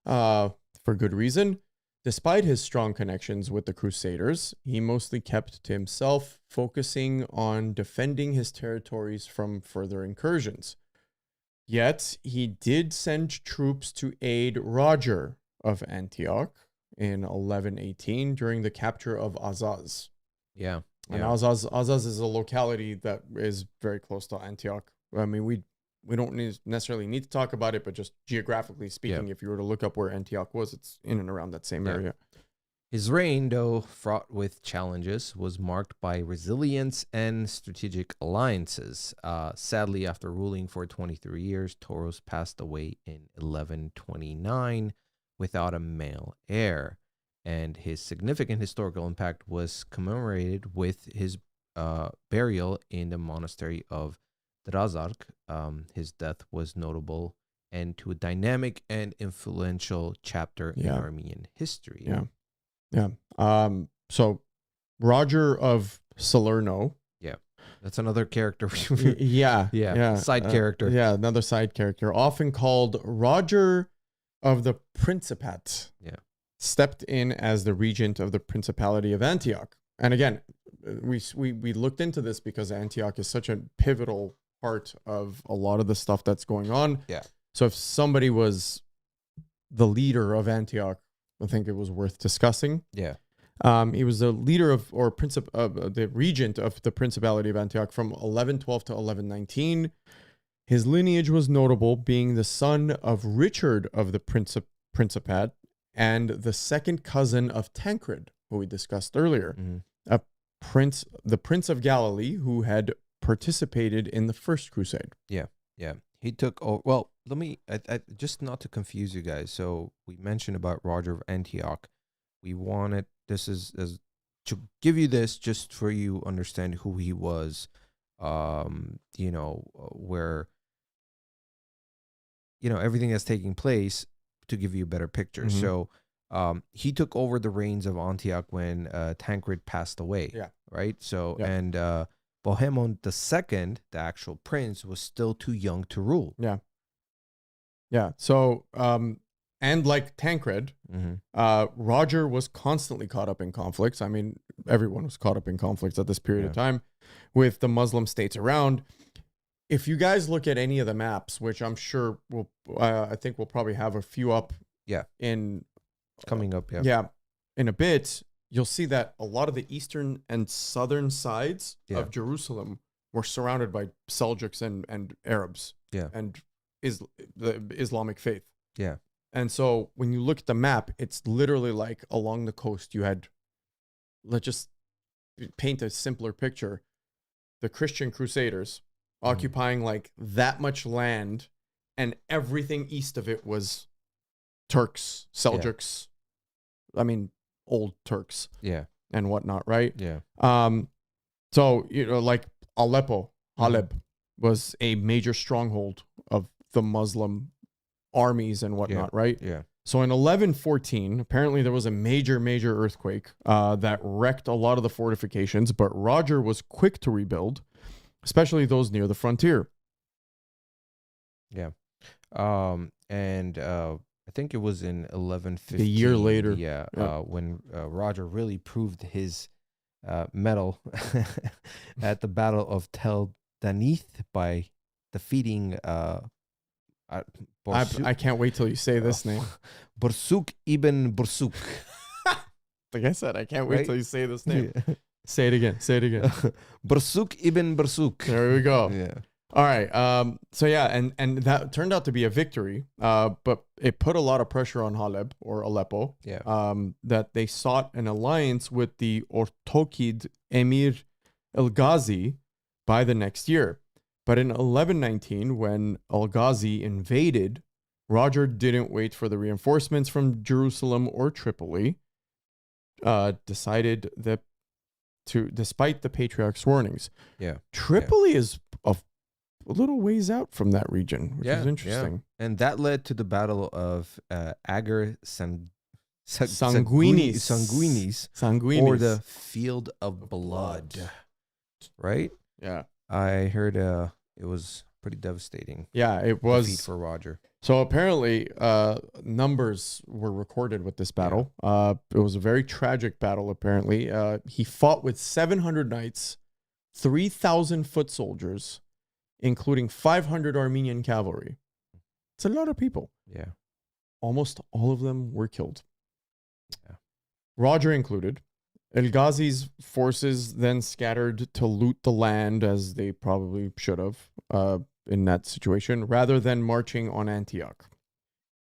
for good reason. Despite his strong connections with the Crusaders, he mostly kept to himself, focusing on defending his territories from further incursions. Yet, he did send troops to aid Roger of Antioch in 1118 during the capture of Azaz. Yeah. And Azaz is a locality that is very close to Antioch. I mean, we don't necessarily need to talk about it, but just geographically speaking, if you were to look up where Antioch was, it's in and around that same area. His reign, though fraught with challenges, was marked by resilience and strategic alliances. Sadly, after ruling for 23 years, Toros passed away in 1129 without a male heir, and his significant historical impact was commemorated with his burial in the monastery of Drazark. His death was notable end to a dynamic and influential chapter in Armenian history. Yeah. Yeah. So Roger of Salerno. Yeah. That's another character. Yeah. Side character. Yeah. Another side character, often called Roger of the Principat. Yeah. Stepped in as the regent of the Principality of Antioch. And again, we looked into this because Antioch is such a pivotal part of a lot of the stuff that's going on. Yeah. So if somebody was the leader of Antioch, I think it was worth discussing. Yeah. He was the leader of, or the regent of the Principality of Antioch from 1112 to 1119. His lineage was notable, being the son of Richard of the Principat and the second cousin of Tankred, who we discussed earlier, the Prince of Galilee, who had participated in the First Crusade. Yeah. He took over. Well, let me just not to confuse you guys. So we mentioned about Roger of Antioch. We wanted to give you this just for you understand who he was. Where everything that's taking place to give you a better picture. So he took over the reins of Antioch when Tankred passed away. Yeah. Right. So and Bohemond II, the actual prince, was still too young to rule. Yeah. So, and like Tankred, Roger was constantly caught up in conflicts. I mean, everyone was caught up in conflicts at this period of time with the Muslim states around. If you guys look at any of the maps, which I'm sure I think we'll probably have a few up. Yeah. Coming up. In a bit. You'll see that a lot of the eastern and southern sides of Jerusalem were surrounded by Seljuks and Arabs and the Islamic faith. Yeah. And so when you look at the map, it's literally like along the coast you had, let's just paint a simpler picture, the Christian Crusaders occupying like that much land, and everything east of it was Turks, Seljuks. I mean, old Turks and whatnot, right? So like Aleppo, Haleb was a major stronghold of the Muslim armies and whatnot, right? So in 1114, apparently there was a major earthquake that wrecked a lot of the fortifications, but Roger was quick to rebuild, especially those near the frontier. I think it was in 1115. A year later. When Roger really proved his mettle at the Battle of Tel Danith by defeating I can't wait till you say this name. Bursuk ibn Bursuk. Like I said, I can't wait till you say this name. Say it again. Bursuk ibn Bursuk. There we go. Yeah. All right. And that turned out to be a victory, but it put a lot of pressure on Haleb or Aleppo. That they sought an alliance with the Ortokid Emir El-Ghazi by the next year. But in 1119, when El-Ghazi invaded, Roger didn't wait for the reinforcements from Jerusalem or Tripoli. Decided that despite the patriarch's warnings, Tripoli is a little ways out from that region, which is interesting. And that led to the Battle of Agar Sanguinis, or the Field of Blood. Right? Yeah. I heard it was pretty devastating. Yeah, it was. Defeat for Roger. So apparently numbers were recorded with this battle. It was a very tragic battle, apparently. He fought with 700 knights, 3,000 foot soldiers, including 500 Armenian cavalry. It's a lot of people. Yeah. Almost all of them were killed. Yeah. Roger included. El-Ghazi's forces then scattered to loot the land, as they probably should have in that situation, rather than marching on Antioch.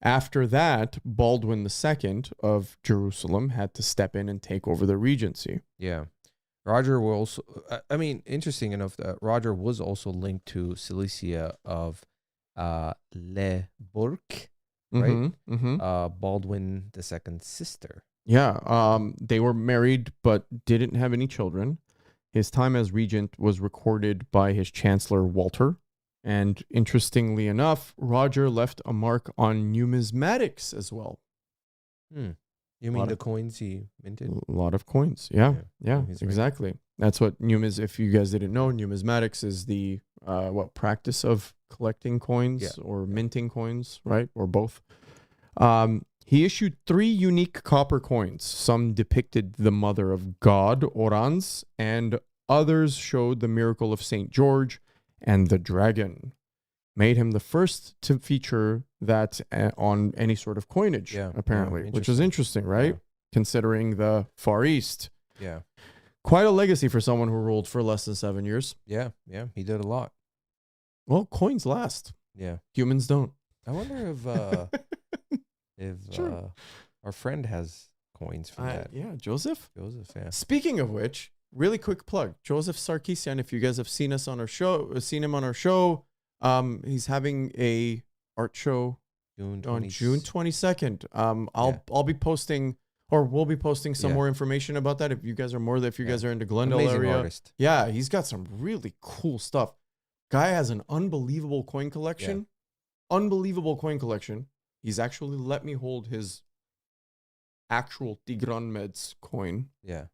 After that, Baldwin II of Jerusalem had to step in and take over the regency. Yeah. Roger was also, I mean, interesting enough that Roger was also linked to Cilicia of Le Bourg, right? Baldwin II's sister. Yeah, they were married but didn't have any children. His time as regent was recorded by his chancellor, Walter. And interestingly enough, Roger left a mark on numismatics as well. You mean the coins he minted? A lot of coins. Yeah, exactly. Right. That's what if you guys didn't know, numismatics is the practice of collecting coins or minting coins, right? Or both. He issued 3 unique copper coins. Some depicted the Mother of God, Orans, and others showed the miracle of St. George and the dragon. Made him the first to feature that on any sort of coinage, apparently, which is interesting, right? Yeah. Considering the Far East. Yeah. Quite a legacy for someone who ruled for less than 7 years. Yeah, he did a lot. Well, coins last. Yeah. Humans don't. I wonder if our friend has coins from that. Yeah, Joseph, yeah. Speaking of which, really quick plug. Joseph Sarkisian, if you guys have seen him on our show, he's having a art show on June 22nd. I'll be posting, or we'll be posting some more information about that. If you guys are guys are into Glendale area, artist. Yeah, he's got some really cool stuff. Guy has an unbelievable coin collection. He's actually let me hold his actual Tigran Meds coin. Yeah.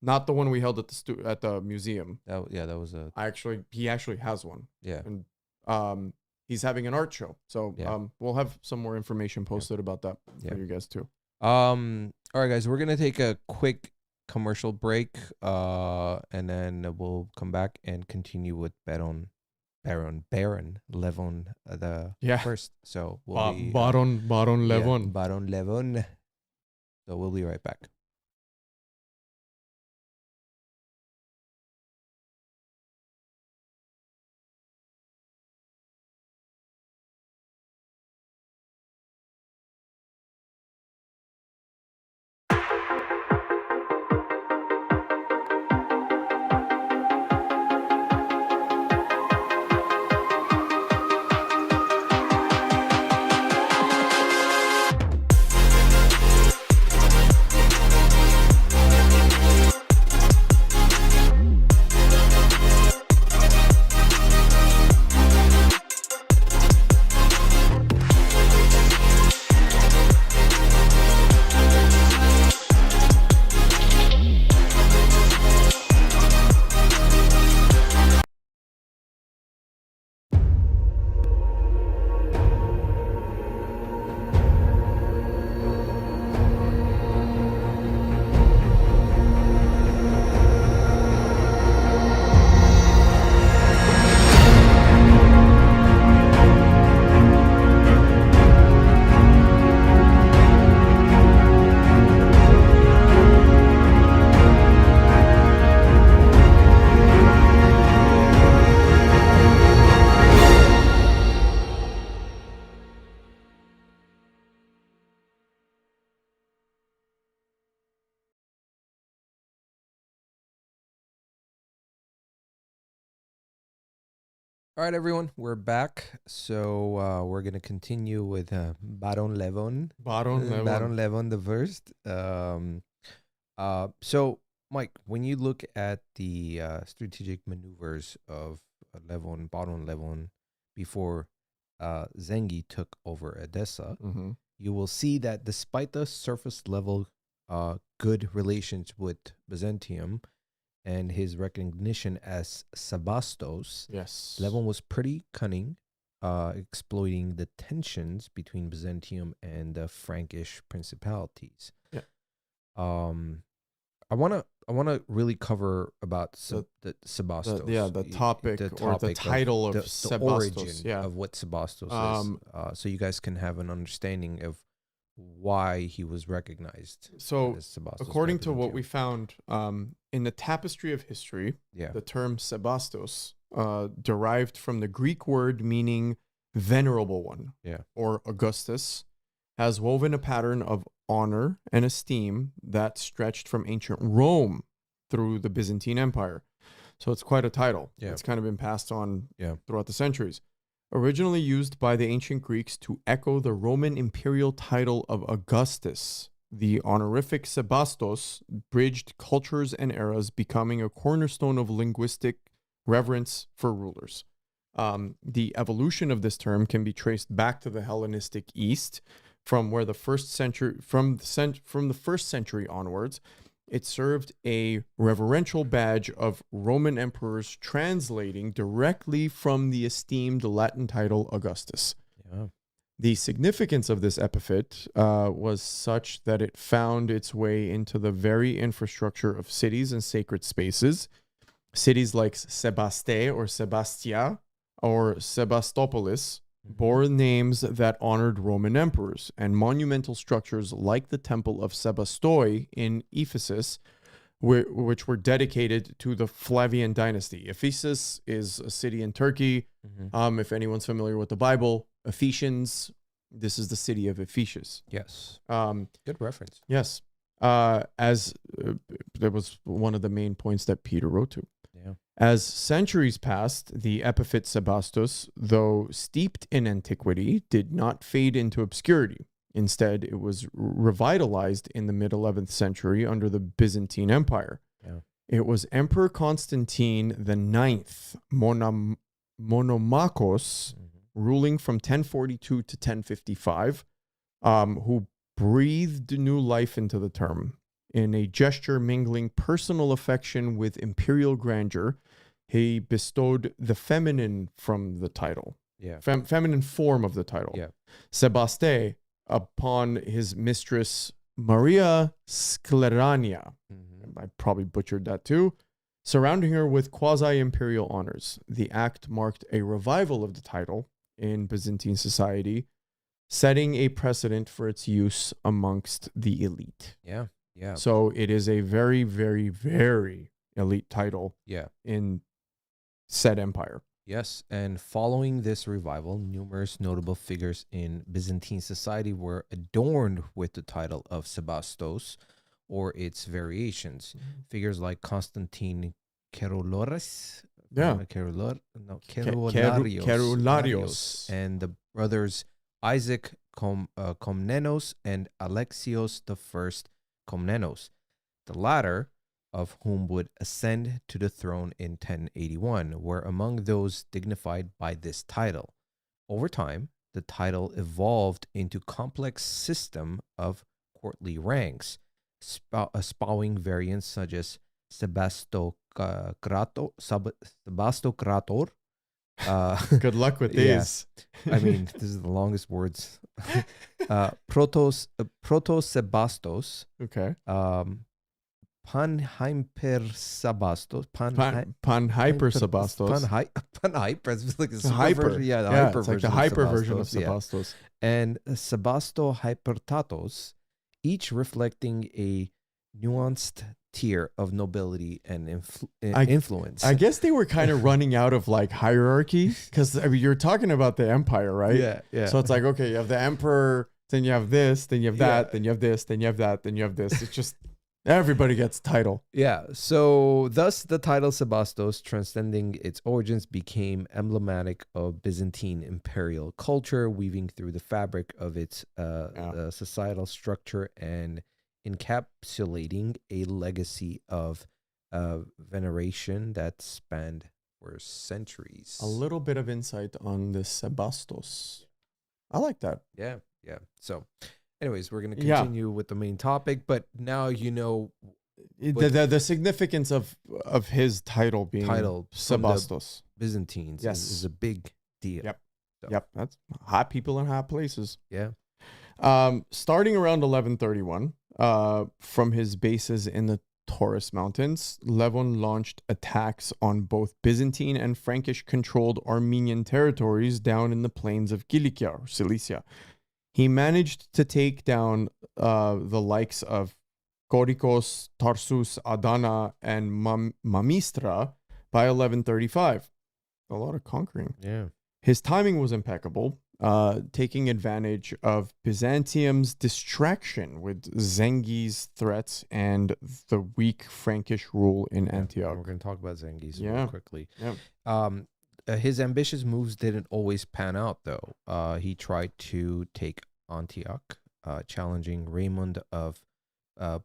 Not the one we held at the museum. That was a. He actually has one. Yeah. And he's having an art show, so we'll have some more information posted about that for you guys too. All right, guys, we're gonna take a quick commercial break, and then we'll come back and continue with Baron Levon the first. So we'll be Baron Levon. Baron Levon. So we'll be right back. All right, everyone, we're back. So we're gonna continue with Baron Levon. Baron Levon the first. So Mike, when you look at the strategic maneuvers of Baron Levon before Zengi took over Edessa, you will see that despite the surface level good relations with Byzantium and his recognition as Sebastos, yes, Levon was pretty cunning, exploiting the tensions between Byzantium and the Frankish principalities. Yeah. I wanna really cover about the Sebastos. The topic or the title of the Sebastos, origin of what Sebastos is, so you guys can have an understanding of why he was recognized. So, as Sebastos according to what we found in the tapestry of history, the term Sebastos derived from the Greek word meaning venerable one, Yeah. or Augustus, has woven a pattern of honor and esteem that stretched from ancient Rome through the Byzantine Empire. So it's quite a title. Yeah. It's kind of been passed on Yeah. throughout the centuries. Originally used by the ancient Greeks to echo the Roman imperial title of Augustus, the honorific Sebastos bridged cultures and eras, becoming a cornerstone of linguistic reverence for rulers. The evolution of this term can be traced back to the Hellenistic East, from where the first century, from the first century onwards. It served a reverential badge of Roman emperors, translating directly from the esteemed Latin title Augustus. Yeah. The significance of this epithet was such that it found its way into the very infrastructure of cities and sacred spaces. Cities like Sebaste or Sebastia or Sebastopolis bore names that honored Roman emperors, and monumental structures like the Temple of Sebastoi in Ephesus, which were dedicated to the Flavian dynasty. Ephesus is a city in Turkey. If anyone's familiar with the Bible, Ephesians, this is the city of Ephesus. Yes. Um, Good reference. yes. That was one of the main points that Peter wrote to. Yeah. As centuries passed, the epithet Sebastos, though steeped in antiquity, did not fade into obscurity. Instead, it was revitalized in the mid-11th century under the Byzantine Empire. Yeah. It was Emperor Constantine IX, Monomachos, ruling from 1042 to 1055, who breathed new life into the term. In a gesture mingling personal affection with imperial grandeur, he bestowed the feminine from the title. Yeah. Feminine form of the title. Yeah. Sebaste upon his mistress Maria Sclerania. I probably butchered that too. Surrounding her with quasi-imperial honors. The act marked a revival of the title in Byzantine society, setting a precedent for its use amongst the elite. Yeah. Yeah. So it is a very, very, very elite title Yeah. in said empire. Yes, and following this revival, numerous notable figures in Byzantine society were adorned with the title of Sebastos or its variations. Figures like Constantine Carolores, Carolarios, and the brothers Isaac Komnenos and Alexios I Komnenos, the latter of whom would ascend to the throne in 1081, were among those dignified by this title. Over time, the title evolved into a complex system of courtly ranks, espowing variants such as Sebastokrator. Good luck with these. I mean, this is the longest words. Proto-Sebastos. Okay. Panhypersabastos. Panhypersabastos. Panhyper. It's like It's hyper. Yeah, the Yeah, hyper it's like the version hyper of version of Sebastos. Sebastos. And Sebasto-Hypertatos, each reflecting a nuanced tier of nobility and influence. I guess they were kind of running out of like hierarchy, because I mean, you're talking about the empire, right? Yeah, yeah. So it's like, okay, you have the emperor, then you have this, then you have that, then you have this, then you have that, then you have this. It's just everybody gets title. Yeah. So thus the title Sebastos, transcending its origins, became emblematic of Byzantine imperial culture, weaving through the fabric of its societal structure and encapsulating a legacy of veneration that spanned for centuries. A little bit of insight on the Sebastos. I like that. Yeah, yeah. So anyways, we're going to continue with the main topic, but now you know the significance of his title being Sebastos. Byzantines is a big deal. Yep. So. Yep. That's hot people in hot places. Yeah. Starting around 1131, from his bases in the Taurus Mountains, Levon launched attacks on both Byzantine and Frankish-controlled Armenian territories down in the plains of Cilicia, or Cilicia. He managed to take down the likes of Korikos, Tarsus, Adana, and Mamistra by 1135. A lot of conquering. Yeah. His timing was impeccable, taking advantage of Byzantium's distraction with Zengi's threats and the weak Frankish rule in Antioch. We're going to talk about Zengiz Yeah. real quickly. Yeah. His ambitious moves didn't always pan out, though. He tried to take Antioch, challenging Raymond of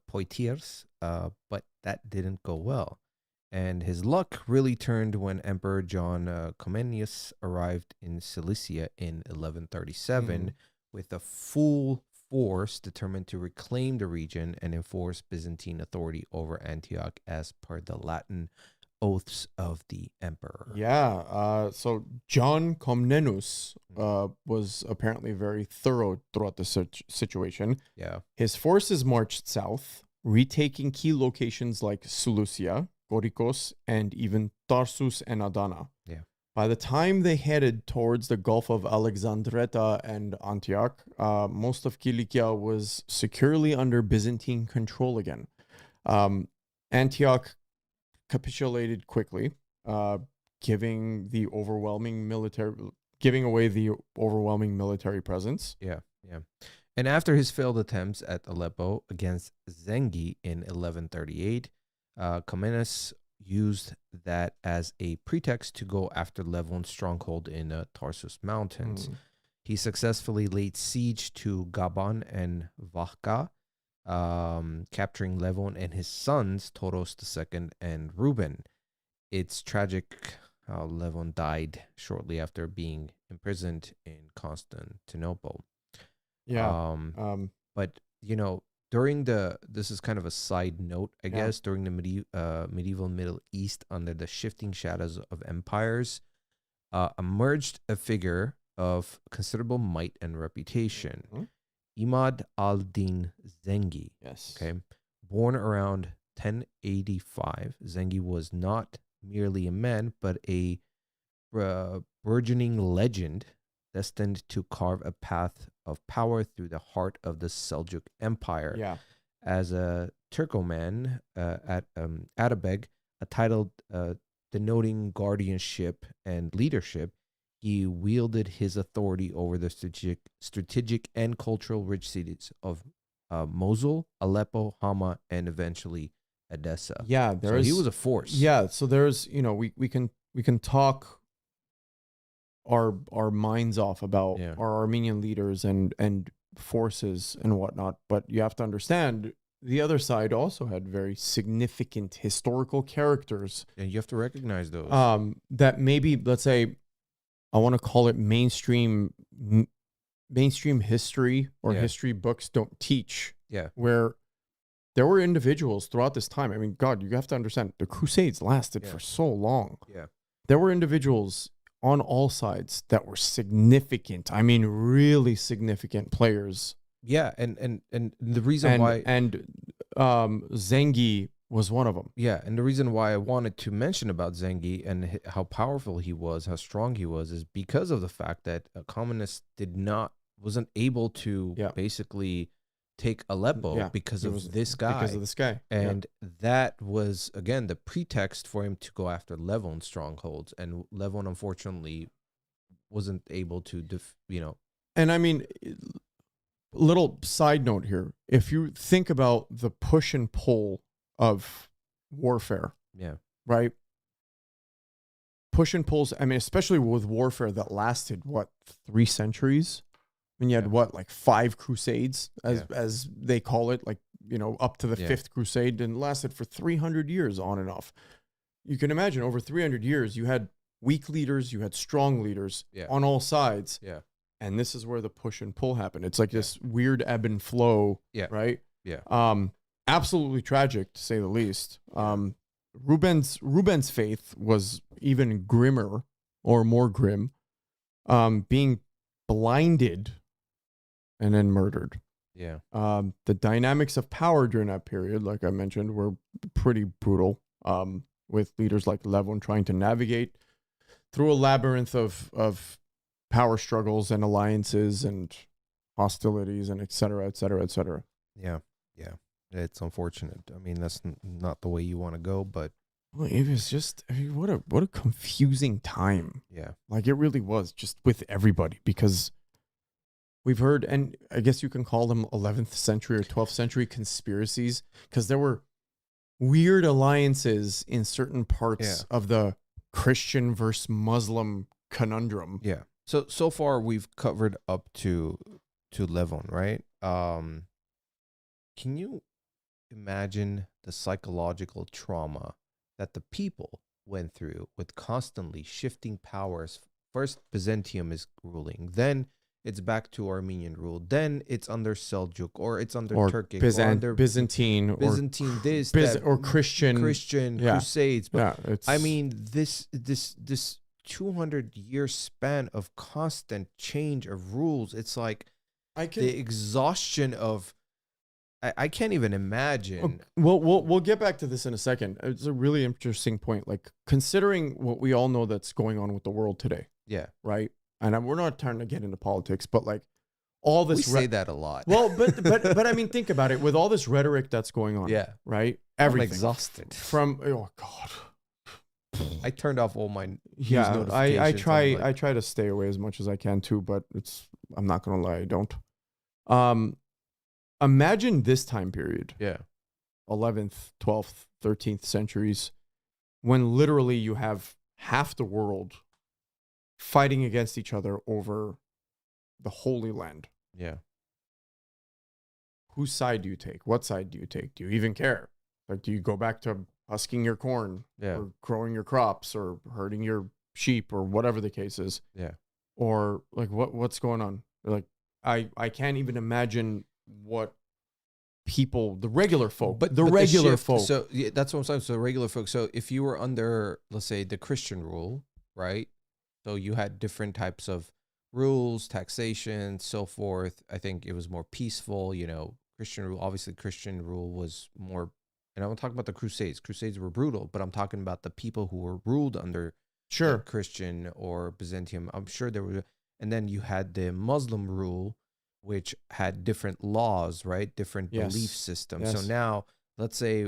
Poitiers, but that didn't go well. And his luck really turned when Emperor John Comnenus arrived in Cilicia in 1137 with a full force determined to reclaim the region and enforce Byzantine authority over Antioch as per the Latin oaths of the emperor. Yeah. So John Comnenus was apparently very thorough throughout the situation. Yeah. His forces marched south, retaking key locations like Seleucia, Gorikos, and even Tarsus and Adana. Yeah. By the time they headed towards the Gulf of Alexandretta and Antioch, most of Cilicia was securely under Byzantine control again. Antioch capitulated quickly, giving away the overwhelming military presence. Yeah. And after his failed attempts at Aleppo against Zengi in 1138, Comnenus used that as a pretext to go after Levon's stronghold in Tarsus Mountains. He successfully laid siege to Gaban and Vahka, capturing Levon and his sons, Toros II and Reuben. It's tragic how Levon died shortly after being imprisoned in Constantinople. Yeah. But, this is kind of a side note, I guess, during the medieval Middle East, under the shifting shadows of empires, emerged a figure of considerable might and reputation. Imad al-Din Zengi. Yes. Okay. Born around 1085, Zengi was not merely a man, but a burgeoning legend destined to carve a path of power through the heart of the Seljuk Empire. Yeah. As a Turkoman at Atabeg, a title denoting guardianship and leadership, he wielded his authority over the strategic and cultural rich cities of Mosul, Aleppo, Hama, and eventually Edessa. Yeah, he was a force. Yeah, so there's, we can talk our minds off about our Armenian leaders and forces and whatnot, but you have to understand the other side also had very significant historical characters. And you have to recognize those. That maybe, let's say, I want to call it mainstream history or history books don't teach. Yeah. Where there were individuals throughout this time. I mean, God, you have to understand the Crusades lasted for so long. Yeah. There were individuals on all sides that were significant. I mean, really significant players. Yeah, and the reason why Zengi was one of them. Yeah, and the reason why I wanted to mention about Zengi and how powerful he was, how strong he was, is because of the fact that a communist wasn't able to basically take Aleppo because of this guy. Because of this guy. And that was, again, the pretext for him to go after Levon's strongholds. And Levon, unfortunately, wasn't able to, And I mean, little side note here. If you think about the push and pull of warfare, right? Push and pulls, I mean, especially with warfare that lasted, 3 centuries? I mean, you had like 5 crusades, as they call it, like, up to the 5th crusade, and lasted for 300 years on and off. You can imagine over 300 years, you had weak leaders, you had strong leaders on all sides. Yeah. And this is where the push and pull happen. It's like this weird ebb and flow, right? Yeah. Absolutely tragic, to say the least. Reuben's faith was even grimmer, or more grim, being blinded and then murdered. Yeah. The dynamics of power during that period, like I mentioned, were pretty brutal, with leaders like Levon trying to navigate through a labyrinth of power struggles and alliances and hostilities and et cetera, et cetera, et cetera. Yeah. It's unfortunate. I mean, that's not the way you want to go, but Well, it was just, I mean, what a confusing time. Yeah. Like it really was, just with everybody, because we've heard, and I guess you can call them 11th century or 12th century conspiracies, because there were weird alliances in certain parts of the Christian versus Muslim conundrum. Yeah. So far we've covered up to Levon, right? Can you imagine the psychological trauma that the people went through with constantly shifting powers? First, Byzantium is ruling, then it's back to Armenian rule, then it's under Seljuk, or it's under Turkic, or under Byzantine, this, or Christian Crusades. But it's, I mean, this 200-year span of constant change of rules. It's like the exhaustion of. I can't even imagine. We'll get back to this in a second. It's a really interesting point. Like, considering what we all know that's going on with the world today. Yeah. Right. And we're not trying to get into politics, but like all this. We say that a lot. Well, but I mean, think about it. With all this rhetoric that's going on. Yeah. Right. Everything. I'm exhausted. Oh God. I turned off all my news notifications. I try to stay away as much as I can too, but I'm not gonna lie, I don't. Imagine this time period. Yeah. 11th, 12th, 13th centuries, when literally you have half the world fighting against each other over the Holy Land. Yeah. Whose side do you take? What side do you take? Do you even care? Like, do you go back to husking your corn, or growing your crops, or herding your sheep, or whatever the case is? Yeah. Or like, what's going on? Like, I can't even imagine what people, the regular folk, but regular folk. So yeah, that's what I'm saying. So regular folk. So if you were under, let's say, the Christian rule, right? So you had different types of rules, taxation, so forth. I think it was more peaceful. Christian rule. Obviously, Christian rule was more. And I'm talking about the Crusades. Crusades were brutal, but I'm talking about the people who were ruled under Christian or Byzantium. I'm sure there were. And then you had the Muslim rule, which had different laws, right? Different belief systems. So now, let's say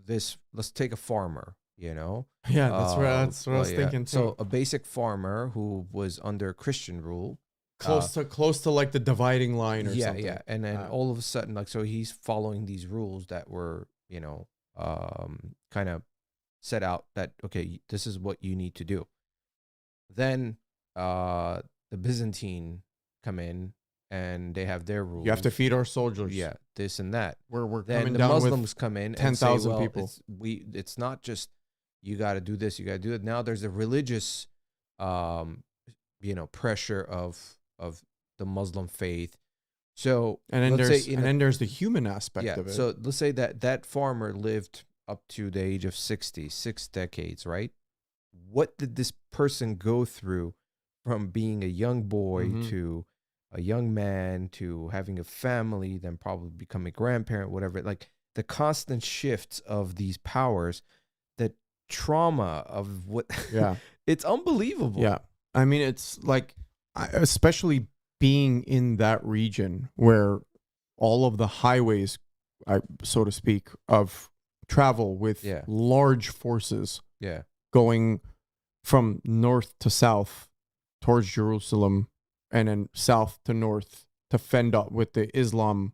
let's take a farmer, Yeah, that's what I was thinking too. So a basic farmer who was under Christian rule. Close to like the dividing line or something. Yeah. And then all of a sudden, like, so he's following these rules that were, kind of set out that, okay, this is what you need to do. Then the Byzantine come in, and they have their rules. You have to feed our soldiers. Yeah, this and that. We're then coming the down Muslims with come in 10,000 and say, people. It's not just you got to do this, you got to do it. Now there's a religious, pressure of the Muslim faith. So and then there's the human aspect of it. So let's say that farmer lived up to the age of 60, 6 decades, right? What did this person go through from being a young boy to a young man to having a family, then probably becoming a grandparent, whatever? Like the constant shifts of these powers, the trauma of what, it's unbelievable. Yeah. I mean, it's like, especially being in that region where all of the highways, so to speak, of travel with large forces going from north to south towards Jerusalem, and then south to north to fend off with the Islam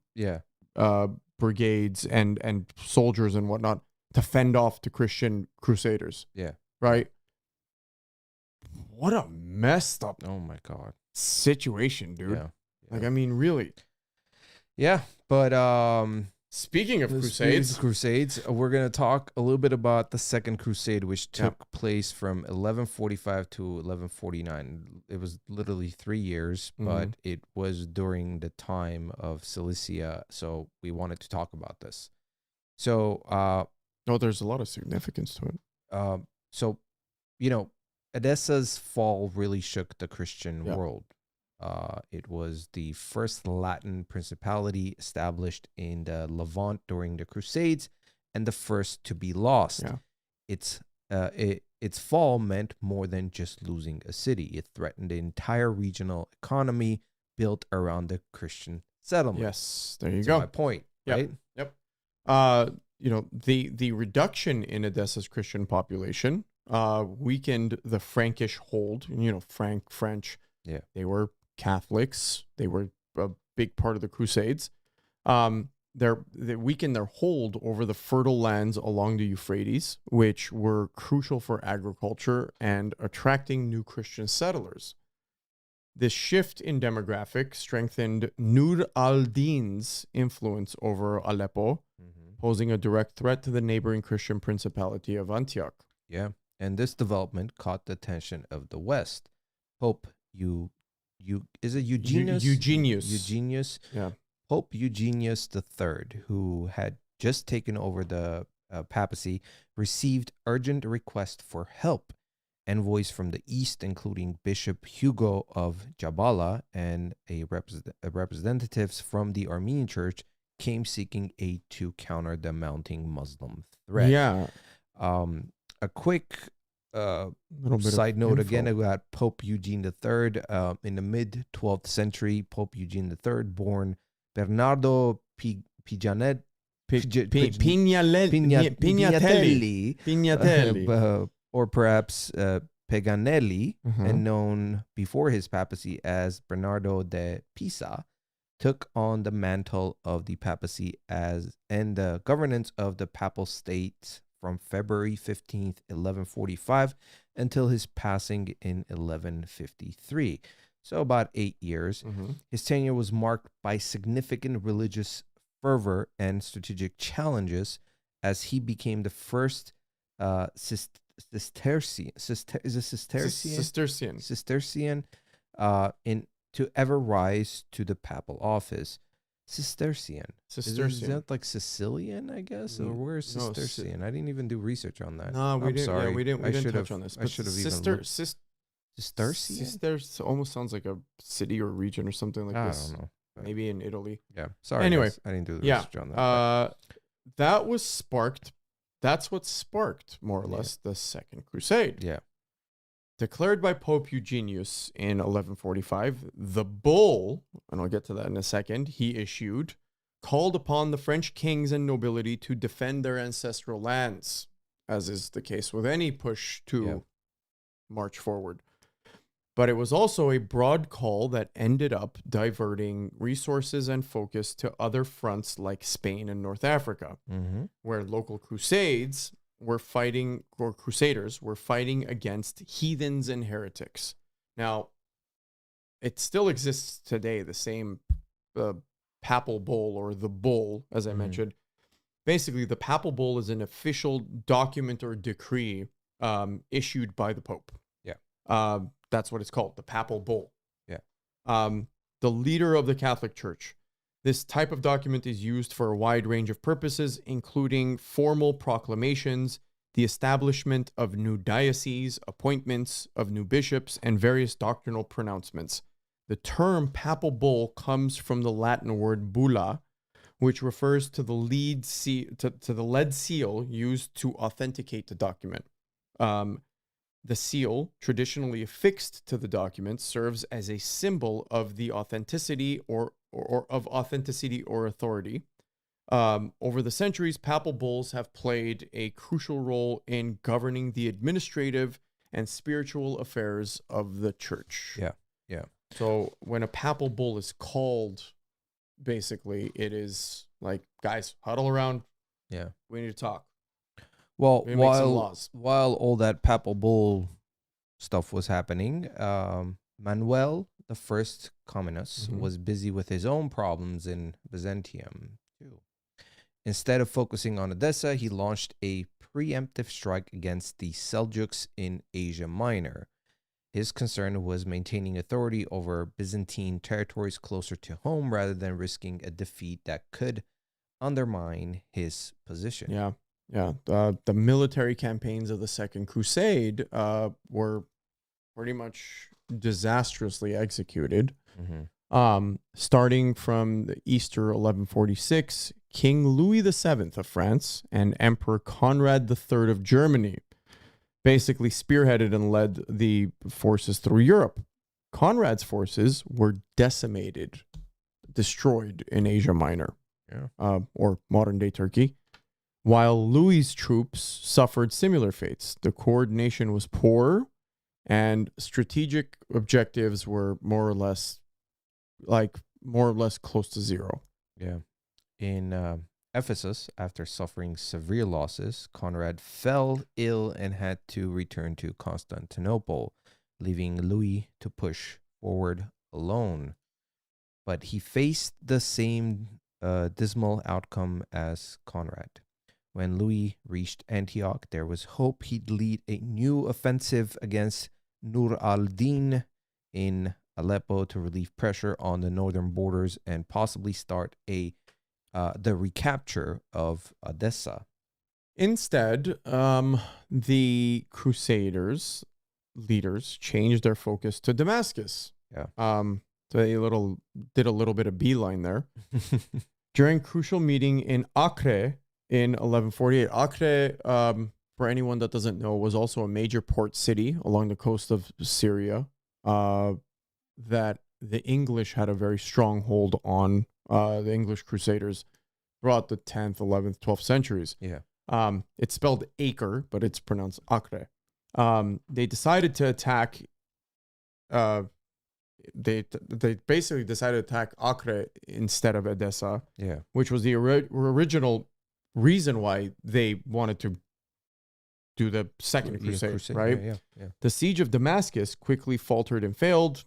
brigades and soldiers and whatnot to fend off the Christian Crusaders. Yeah. Right? What a messed up situation, dude. Yeah. Like, I mean, really. Yeah. But speaking of Crusades, we're going to talk a little bit about the Second Crusade, which took place from 1145 to 1149. It was literally 3 years, but it was during the time of Cilicia. So we wanted to talk about this. So, there's a lot of significance to it. So, Edessa's fall really shook the Christian world. It was the first Latin principality established in the Levant during the Crusades, and the first to be lost. Yeah. Its fall meant more than just losing a city. It threatened the entire regional economy built around the Christian settlement. Yes, there you go. My point, right? Yep. the reduction in Edessa's Christian population weakened the Frankish hold. French. Yeah. They were Catholics. They were a big part of the Crusades. They weakened their hold over the fertile lands along the Euphrates, which were crucial for agriculture and attracting new Christian settlers. This shift in demographic strengthened Nur al-Din's influence over Aleppo, posing a direct threat to the neighboring Christian principality of Antioch. Yeah, and this development caught the attention of the West. Pope is it Eugenius? Eugenius. Yeah. Pope Eugenius III, who had just taken over the papacy, received urgent requests for help. Envoys from the east, including Bishop Hugo of Jabala and representatives from the Armenian Church, came seeking aid to counter the mounting Muslim threat. Yeah. A quick side note again about Pope Eugene III. In the mid-12th century, Pope Eugene III, born Bernardo Pignatelli, or perhaps Paganelli, and known before his papacy as Bernardo de Pisa, took on the mantle of the papacy and the governance of the papal state from February 15th, 1145 until his passing in 1153. So about 8 years. His tenure was marked by significant religious fervor and strategic challenges as he became the first Cistercian to ever rise to the papal office. Cistercian. Is that like Sicilian, I guess? Or where's Cistercian? I didn't even do research on that. No, we didn't. Sorry. Yeah, we didn't touch on this. I should have even looked. Cistercian? Cistercian almost sounds like a city or region or something like this. I don't know. Maybe in Italy. Yeah. Sorry. Anyway, guys. I didn't do the research on that. That was sparked. That's what sparked, more or less, the Second Crusade. Yeah. Declared by Pope Eugenius in 1145, the bull, and I'll get to that in a second, he issued, called upon the French kings and nobility to defend their ancestral lands, as is the case with any push to march forward. But it was also a broad call that ended up diverting resources and focus to other fronts like Spain and North Africa, where local crusades were fighting, or crusaders were fighting against heathens and heretics. Now, it still exists today, the same papal bull, or the bull, as I mentioned. Basically, the papal bull is an official document or decree issued by the Pope. Yeah. That's what it's called, the papal bull. Yeah. The leader of the Catholic Church. This type of document is used for a wide range of purposes, including formal proclamations, the establishment of new dioceses, appointments of new bishops, and various doctrinal pronouncements. The term papal bull comes from the Latin word bulla, which refers to the lead to the lead seal used to authenticate the document. The seal, traditionally affixed to the document, serves as a symbol of the authenticity or authority. Over the centuries, papal bulls have played a crucial role in governing the administrative and spiritual affairs of the church. Yeah, yeah. So when a papal bull is called, basically, it is like, guys, huddle around. Yeah, we need to talk. Well, while all that papal bull stuff was happening, Manuel the First Comnenus was busy with his own problems in Byzantium too. Instead of focusing on Edessa, he launched a preemptive strike against the Seljuks in Asia Minor. His concern was maintaining authority over Byzantine territories closer to home rather than risking a defeat that could undermine his position. Yeah. Yeah, the military campaigns of the Second Crusade were pretty much disastrously executed. Starting from the Easter 1146, King Louis VII of France and Emperor Conrad III of Germany basically spearheaded and led the forces through Europe. Conrad's forces were decimated, destroyed in Asia Minor, or modern-day Turkey, while Louis's troops suffered similar fates. The coordination was poor, and strategic objectives were more or less close to zero. Yeah. In Ephesus, after suffering severe losses, Conrad fell ill and had to return to Constantinople, leaving Louis to push forward alone. But he faced the same dismal outcome as Conrad. When Louis reached Antioch, there was hope he'd lead a new offensive against Nur al-Din in Aleppo to relieve pressure on the northern borders and possibly start the recapture of Edessa. Instead, the Crusaders leaders changed their focus to Damascus. Yeah. So they did a little bit of beeline there. During crucial meeting in Acre in 1148. Acre, for anyone that doesn't know, was also a major port city along the coast of Syria that the English had a very strong hold on, the English Crusaders throughout the 10th, 11th, 12th centuries. Yeah. It's spelled Acre, but it's pronounced Acre. They decided to attack they basically decided to attack Acre instead of Edessa, which was the original reason why they wanted to do the Second Crusade, right? Yeah. The siege of Damascus quickly faltered and failed,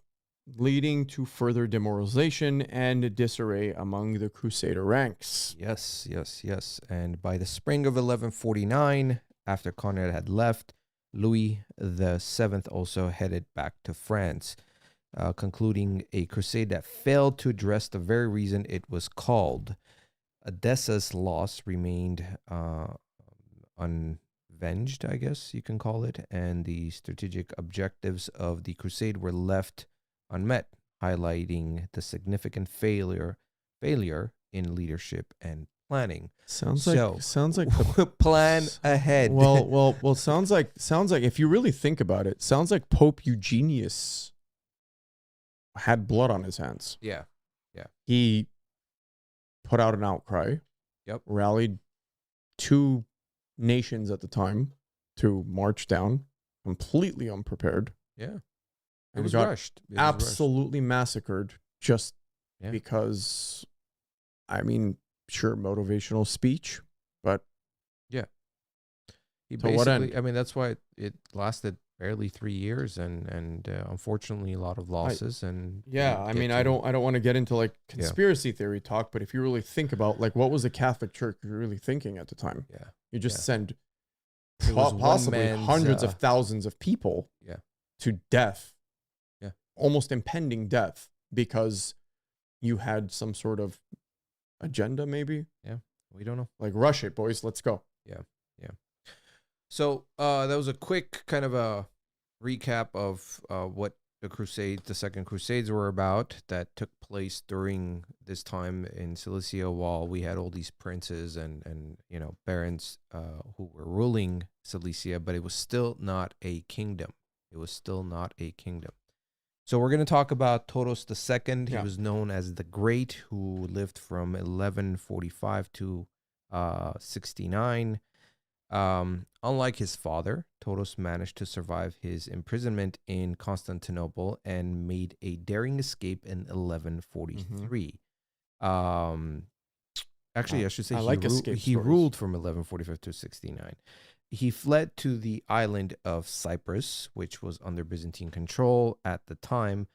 leading to further demoralization and disarray among the Crusader ranks. Yes. And by the spring of 1149, after Conrad had left, Louis VII also headed back to France, concluding a crusade that failed to address the very reason it was called. Edessa's loss remained unavenged, I guess you can call it, and the strategic objectives of the crusade were left unmet, highlighting the significant failure in leadership and planning. Sounds like the plan ahead. Well, sounds like if you really think about it, sounds like Pope Eugenius had blood on his hands. Yeah. He put out an outcry. Yep. Rallied 2 nations at the time to march down, completely unprepared. Yeah. It was rushed. Absolutely massacred just because, I mean, sure, motivational speech, but to what end? I mean, that's why it lasted barely 3 years, and unfortunately a lot of losses. I mean, I don't want to get into like conspiracy theory talk, but if you really think about like what was the Catholic Church really thinking at the time? You just send possibly hundreds of thousands of people to death, almost impending death, because you had some sort of agenda, maybe. We don't know. Like, rush it, boys, let's go. So that was a quick kind of a recap of what the Second Crusades were about, that took place during this time in Cilicia, while we had all these princes and barons who were ruling Cilicia, but it was still not a kingdom. So we're going to talk about Toros II. He was known as the Great, who lived from 1145 to 69. Unlike his father, Toros managed to survive his imprisonment in Constantinople and made a daring escape in 1143. Actually, I should say he ruled from 1145 to 69. He fled to the island of Cyprus, which was under Byzantine control at the time,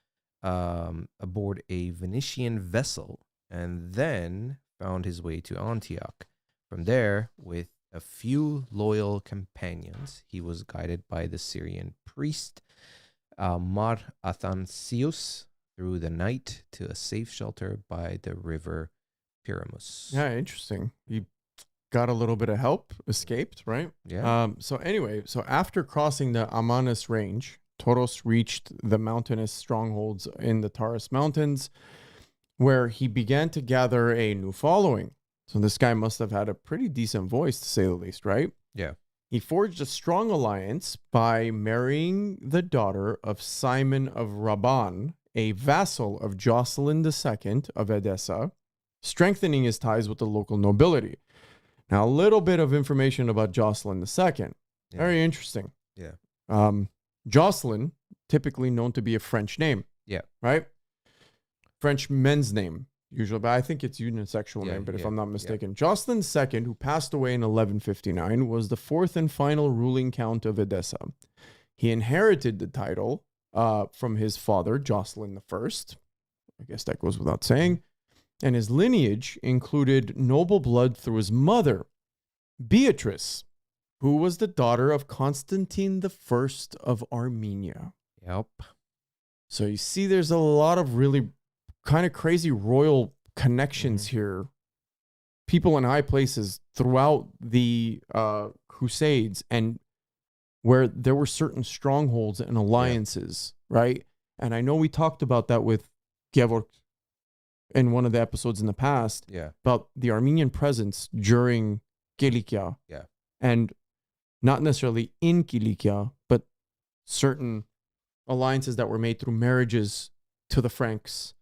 aboard a Venetian vessel, and then found his way to Antioch. From there, with a few loyal companions, he was guided by the Syrian priest Mar Athanasius through the night to a safe shelter by the river Pyramus. Yeah, interesting. He got a little bit of help, escaped, right? Yeah. So after crossing the Amanus range, Toros reached the mountainous strongholds in the Taurus Mountains, where he began to gather a new following. So this guy must have had a pretty decent voice, to say the least, right? Yeah. He forged a strong alliance by marrying the daughter of Simon of Raban, a vassal of Jocelyn II of Edessa, strengthening his ties with the local nobility. Now, a little bit of information about Jocelyn II. Yeah. Very interesting. Yeah. Jocelyn, typically known to be a French name. Yeah. Right? French men's name, usually, but I think it's unisexual Yeah, name, but if yeah, I'm not mistaken. Jocelyn II, who passed away in 1159, was the fourth and final ruling count of Edessa. He inherited the title from his father, Jocelyn I. I guess that goes without saying. And his lineage included noble blood through his mother, Beatrice, who was the daughter of Constantine I of Armenia. Yep. So you see, there's a lot of really kind of crazy royal connections here. People in high places throughout the Crusades, and where there were certain strongholds and alliances, right? And I know we talked about that with Gevorg in one of the episodes in the past, about the Armenian presence during Cilicia. Yeah. And not necessarily in Cilicia, but certain alliances that were made through marriages to the Franks,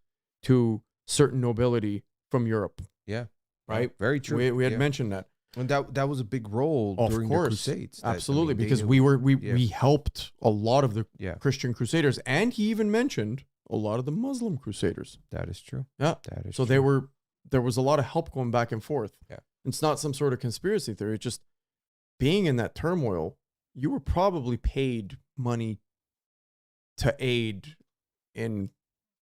to certain nobility from Europe. Yeah. Right? Very true. We had mentioned that. And that was a big role during the Crusades. Absolutely, because we helped a lot of the Christian Crusaders, and he even mentioned a lot of the Muslim Crusaders. That is true. Yeah. That is so true. there was a lot of help going back and forth. Yeah. It's not some sort of conspiracy theory. It's just being in that turmoil, you were probably paid money to aid in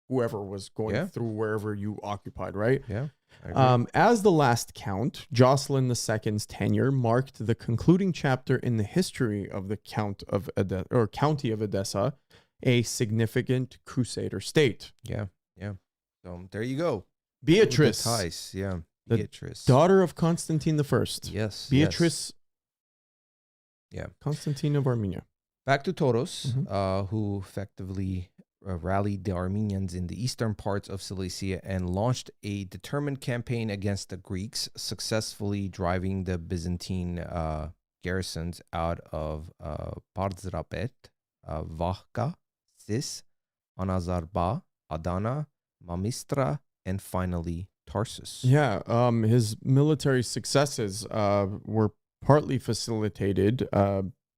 whoever was going through wherever you occupied, right? Yeah. As the last count, Jocelyn II's tenure marked the concluding chapter in the history of the county of Edessa, a significant Crusader state. Yeah. Yeah. So there you go. Beatrice. Ties. Yeah. The Beatrice. daughter of Constantine I. Yes. Beatrice. Yeah. Constantine of Armenia. Back to Toros, who effectively rallied the Armenians in the eastern parts of Cilicia and launched a determined campaign against the Greeks, successfully driving the Byzantine garrisons out of Vardavar, Vahka, Sis, Anazarba, Adana, Mamistra, and finally Tarsus. Yeah, his military successes were partly facilitated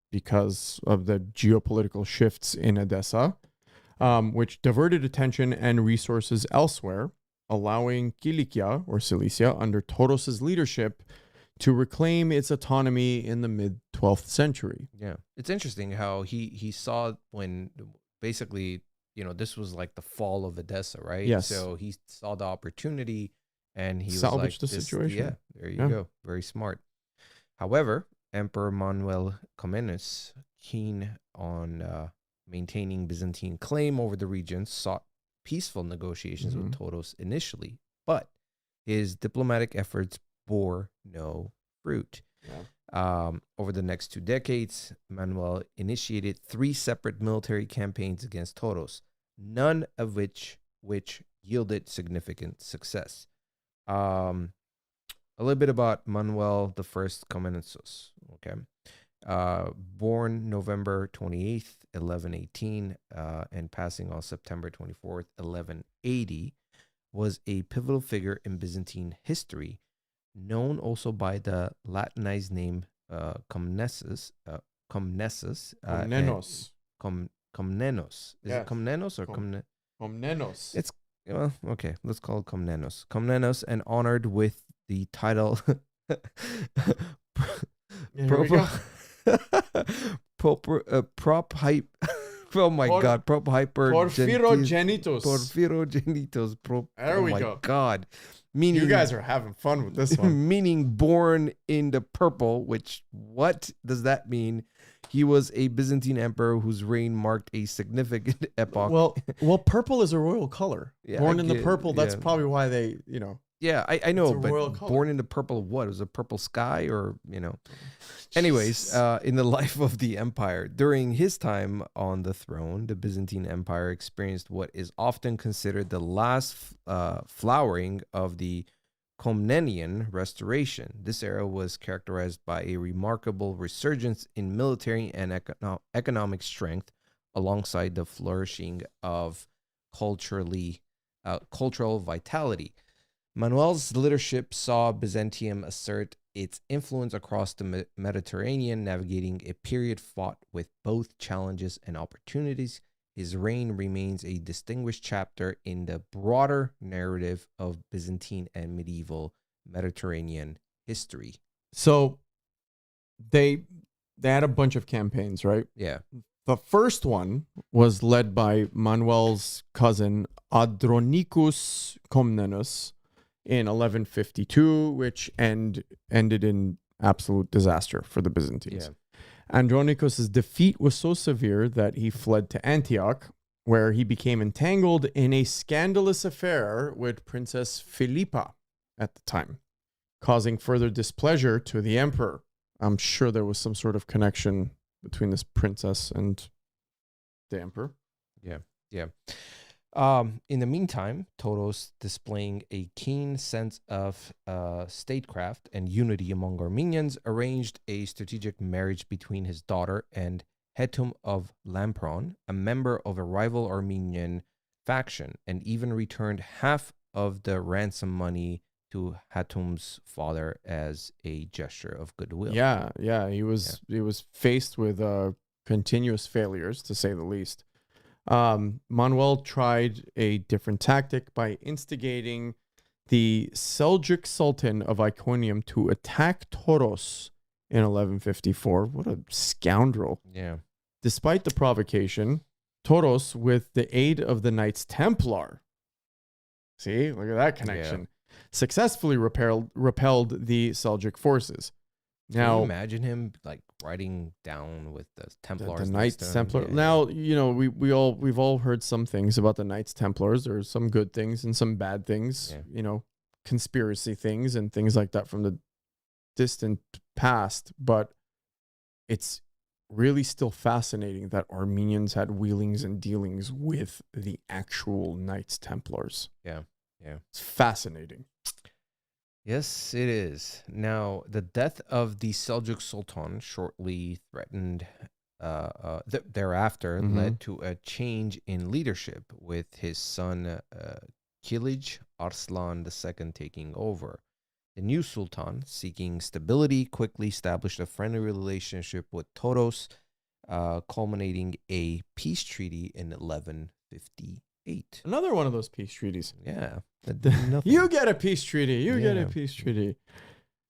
because of the geopolitical shifts in Edessa, which diverted attention and resources elsewhere, allowing Cilicia, or Cilicia, under Toros's leadership, to reclaim its autonomy in the mid-12th century. Yeah. It's interesting how he saw when basically, this was like the fall of Edessa, right? Yes. So he saw the opportunity and he salvaged was like, the situation. Yeah, there you go. Very smart. However, Emperor Manuel Comnenus, keen on maintaining Byzantine claim over the region, sought peaceful negotiations with Toros initially, but his diplomatic efforts bore no fruit. Yeah. Over the next 2 decades, Manuel initiated 3 separate military campaigns against Toros, none of which yielded significant success. A little bit about Manuel I Comnenus. Okay. Born November 28th, 1118, and passing on September 24th, 1180, was a pivotal figure in Byzantine history, known also by the Latinized name Comnenus. Comnenos. Comnenos. Is it Comnenos or Comnenos? It's okay. Let's call it Comnenos. Comnenos, and honored with the title prop hype. Oh my God, prop hyper Porphyrogenitus. Porphyrogenitus. There we go. Oh my God. Meaning, you guys are having fun with this one. Meaning born in the purple, which what does that mean? He was a Byzantine emperor whose reign marked a significant epoch. Well, purple is a royal color. Yeah, born in the purple, that's probably why they, Yeah, I know, but born in the purple of what? It was a purple sky or, Anyways, in the life of the empire, during his time on the throne, the Byzantine Empire experienced what is often considered the last flowering of the Komnenian restoration. This era was characterized by a remarkable resurgence in military and economic strength, alongside the flourishing of cultural vitality. Manuel's leadership saw Byzantium assert its influence across the Mediterranean, navigating a period fraught with both challenges and opportunities. His reign remains a distinguished chapter in the broader narrative of Byzantine and medieval Mediterranean history. So they had a bunch of campaigns, right? Yeah. The first one was led by Manuel's cousin Andronicus Comnenus in 1152, which ended in absolute disaster for the Byzantines. Yeah. Andronicus's defeat was so severe that he fled to Antioch, where he became entangled in a scandalous affair with Princess Philippa at the time, causing further displeasure to the emperor. I'm sure there was some sort of connection between this princess and the emperor. Yeah. Yeah. In the meantime, Toros, displaying a keen sense of statecraft and unity among Armenians, arranged a strategic marriage between his daughter and Hetum of Lampron, a member of a rival Armenian faction, and even returned half of the ransom money to Hetum's father as a gesture of goodwill. Yeah. He was faced with continuous failures, to say the least. Manuel tried a different tactic by instigating the Seljuk Sultan of Iconium to attack Toros in 1154. What a scoundrel. Yeah. Despite the provocation, Toros, with the aid of the Knights Templar, see, look at that connection, successfully repelled the Seljuk forces. Now, can you imagine him like riding down with the Templars? The Knights Templar. Yeah. Now, we've all heard some things about the Knights Templars. There's some good things and some bad things. Yeah. Conspiracy things and things like that from the distant past. But it's really still fascinating that Armenians had wheelings and dealings with the actual Knights Templars. Yeah. It's fascinating. Yes, it is. Now, the death of the Seljuk Sultan shortly threatened thereafter led to a change in leadership, with his son Kilij Arslan II taking over. The new sultan, seeking stability, quickly established a friendly relationship with Toros, culminating a peace treaty in 1158. Another one of those peace treaties. Yeah. You get a peace treaty. You get a peace treaty.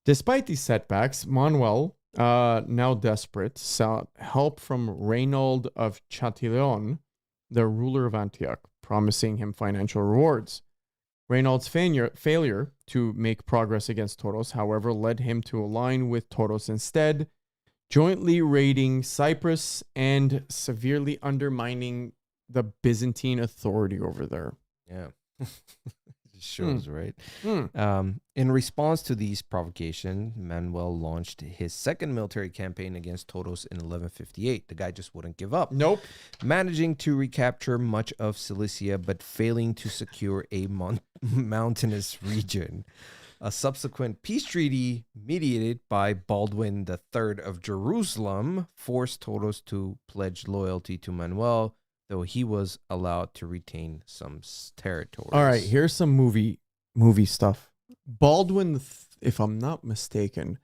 Despite these setbacks, Manuel, now desperate, sought help from Reynold of Chatillon, the ruler of Antioch, promising him financial rewards. Reynold's failure to make progress against Toros, however, led him to align with Toros instead, jointly raiding Cyprus and severely undermining the Byzantine authority over there. Yeah. It shows, right? In response to these provocations, Manuel launched his second military campaign against Toros in 1158. The guy just wouldn't give up. Nope. Managing to recapture much of Cilicia, but failing to secure a mountainous region. A subsequent peace treaty mediated by Baldwin III of Jerusalem forced Toros to pledge loyalty to Manuel, though he was allowed to retain some territories. All right, here's some movie stuff. Baldwin, if I'm not mistaken,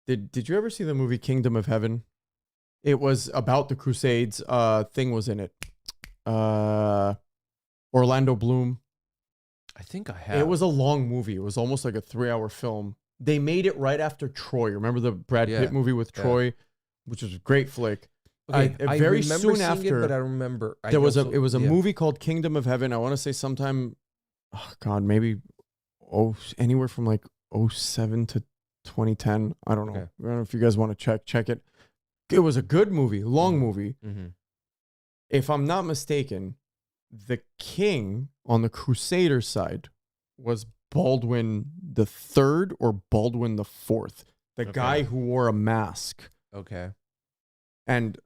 did you ever see the movie Kingdom of Heaven? It was about the Crusades. Thing was in it. Orlando Bloom. I think I have. It was a long movie. It was almost like a 3-hour film. They made it right after Troy. Remember the Brad Pitt movie with Troy, which was a great flick. Okay, I very soon after, but I remember it was a movie called Kingdom of Heaven. I want to say sometime, maybe anywhere from like 2007 to 2010. I don't know. Okay. I don't know if you guys want to check it. It was a good movie, long movie. Mm-hmm. If I'm not mistaken, the king on the Crusader side was Baldwin the III or Baldwin the IV, the guy who wore a mask. Okay. And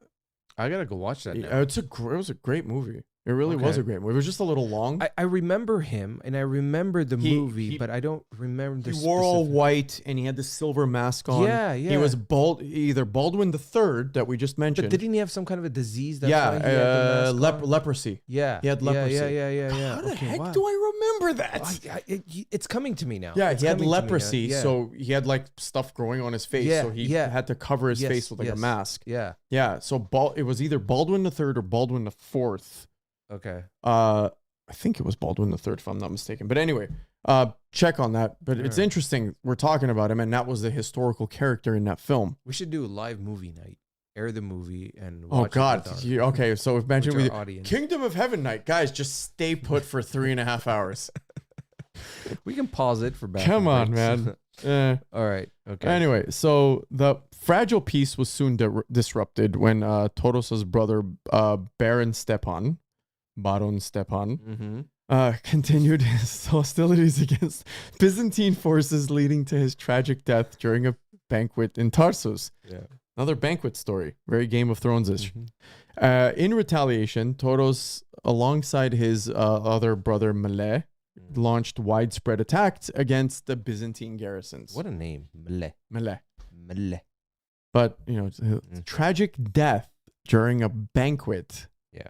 I gotta go watch that now. It was a great movie. It really was Okay. a great movie. It was just a little long. I remember him, and I remember the movie, he- but I don't remember the He wore all specific- white and he had the silver mask on. Yeah, He was yeah. either Baldwin III that we just But mentioned. didn't he have some kind of a disease? That's why he had the mask on? leprosy. Yeah. He had leprosy. Yeah. How the Okay, heck wow. do I remember that? It's coming to me now. Yeah, It's he had coming to me now. leprosy, Yeah. so he had like stuff growing on his face, Yeah, so he yeah. had to cover his Yes, face with like a yes. mask. Yeah. Yeah, so it was either Baldwin III or Baldwin IV. Okay. I think it was Baldwin III, if I'm not mistaken. But anyway, check on that. But it's Alright. interesting. We're talking about him, and that was the historical character in that film. We should do a live movie night. Air the movie and Oh watch God! it Okay, so imagine with we our audience. Kingdom of Heaven night, guys. Just stay put for 3.5 hours. We can pause it for back. Come on, man. All right. Okay. Anyway, so the fragile peace was soon disrupted when Toros's brother, Baron Stepan, continued his hostilities against Byzantine forces, leading to his tragic death during a banquet in Tarsus. Yeah. Another banquet story, very Game of Thrones-ish. Mhm. In retaliation, Toros, alongside his other brother Mele, launched widespread attacks against the Byzantine garrisons. What a name. Mele. Mele. But, tragic death during a banquet. Yeah.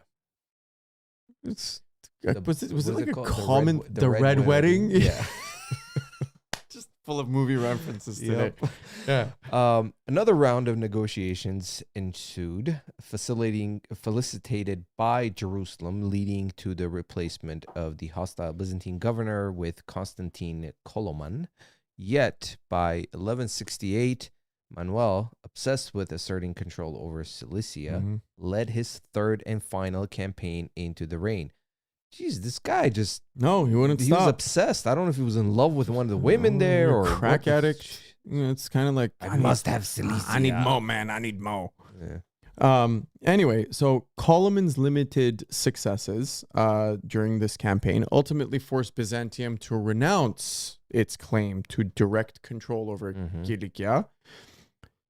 It's The- was it what is like it a called? common The red wedding? Yeah. Just full of movie references today. Yep. Yeah. Another round of negotiations ensued, felicitated by Jerusalem, leading to the replacement of the hostile Byzantine governor with Constantine Koloman. Yet, by 1168, Manuel, obsessed with asserting control over Cilicia, led his third and final campaign into the reign. Jeez, this guy just... No, he wouldn't He stop. was obsessed. I don't know if he was in love with one of the women there or... crack what the- addict. It's kind of like I must have Cilicia. I need more, man. I need more. Yeah. Anyway, so Koloman's limited successes during this campaign ultimately forced Byzantium to renounce its claim to direct control over Cilicia,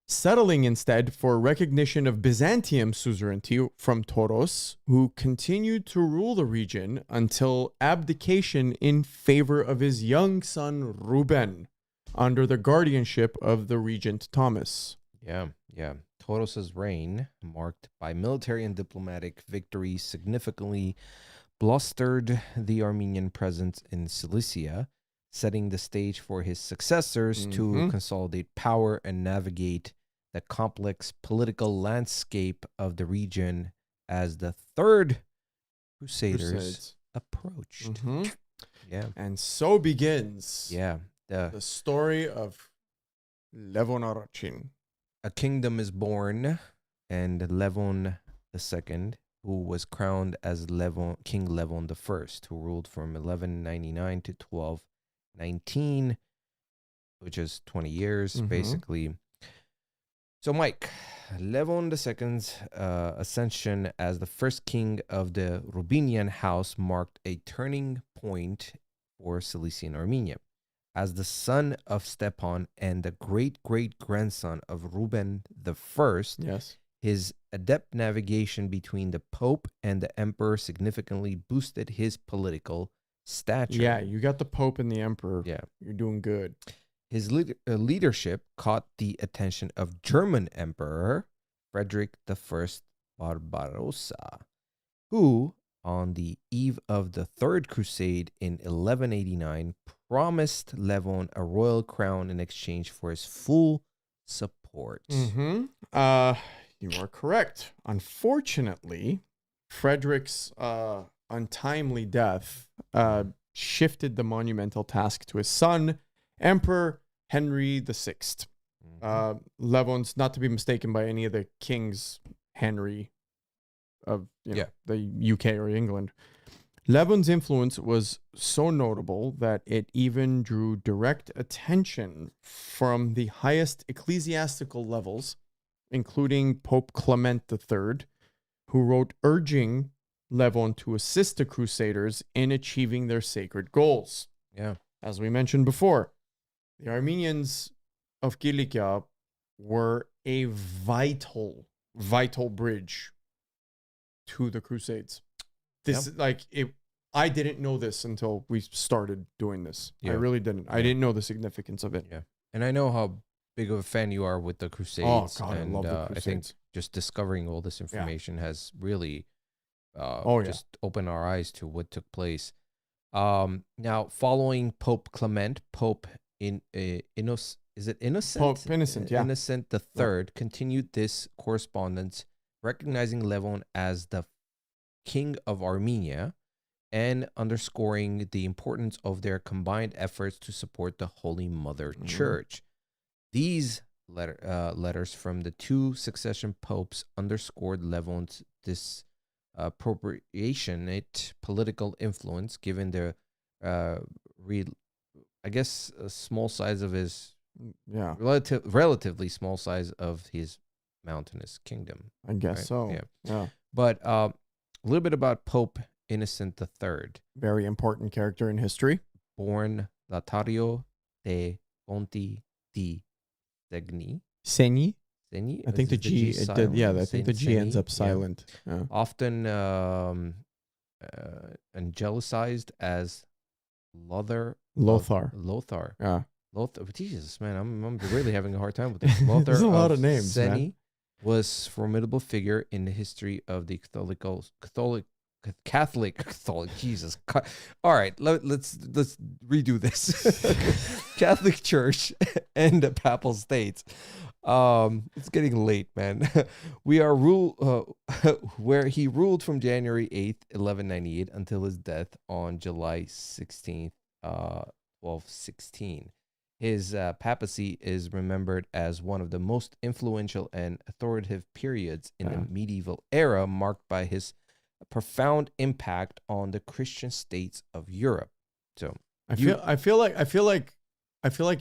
settling instead for recognition of Byzantium suzerainty from Toros, who continued to rule the region until abdication in favor of his young son Reuben, under the guardianship of the regent Thomas. Yeah. Toros's reign, marked by military and diplomatic victories, significantly blustered the Armenian presence in Cilicia, setting the stage for his successors to consolidate power and navigate the complex political landscape of the region as the Third Crusaders approached. Yeah. And so begins The the story of Levon I. A kingdom is born, and Levon II, who was crowned as King Levon I, who ruled from 1199 to 1219, which is 20 years, basically. So, Mike, Levon II's ascension as the first king of the Rubinian house marked a turning point for Cilician Armenia. As the son of Stepan and the great-great-grandson of Reuben I, his adept navigation between the Pope and the Emperor significantly boosted his political stature. Yeah, you got the Pope and the Emperor. Yeah. You're doing good. His leadership caught the attention of German Emperor Frederick I Barbarossa, who, on the eve of the Third Crusade in 1189, promised Levon a royal crown in exchange for his full support. You are correct. Unfortunately, Frederick's untimely death shifted the monumental task to his son, Emperor Henry VI. Levon's not to be mistaken by any of the kings Henry of the UK or England. Levon's influence was so notable that it even drew direct attention from the highest ecclesiastical levels, including Pope Clement III, who wrote urging Levon to assist the Crusaders in achieving their sacred goals. Yeah. As we mentioned before, the Armenians of Cilicia were a vital bridge to the Crusades. this like it. I didn't know this until we started doing this. Yeah. I really didn't. I didn't know the significance of it. Yeah. And I know how big of a fan you are with the Crusades. Oh God, and, I love the Crusades. I think just discovering all this information has really just opened our eyes to what took place. Now, following Pope Clement, Pope Innocent, is it Innocent? Pope Innocent, yeah. Innocent the Third continued this correspondence, recognizing Levon as the king of Armenia and underscoring the importance of their combined efforts to support the Holy Mother Church. These letters from the two succession popes underscored Levon's disproportionate political influence, given the, small size of his, relatively small size of his mountainous kingdom. I guess so. Yeah. But a little bit about Pope Innocent III. Very important character in history. Born Latario de Fonti di Segni. Segni? Segni? I think the G, I think the G ends up silent. Yeah. Often angelicized as Lothar. Yeah. Lothar. Jesus, man, I'm really having a hard time with this. Lothar There's a lot of names, Segni man. was a formidable figure in the history of the Catholic. Jesus. All right, let's redo this. Catholic Church and the Papal States. It's getting late, man. We are where he ruled from January 8th, 1198 until his death on July 16th, 1216. His papacy is remembered as one of the most influential and authoritative periods in the medieval era, marked by his profound impact on the Christian states of Europe. So I feel like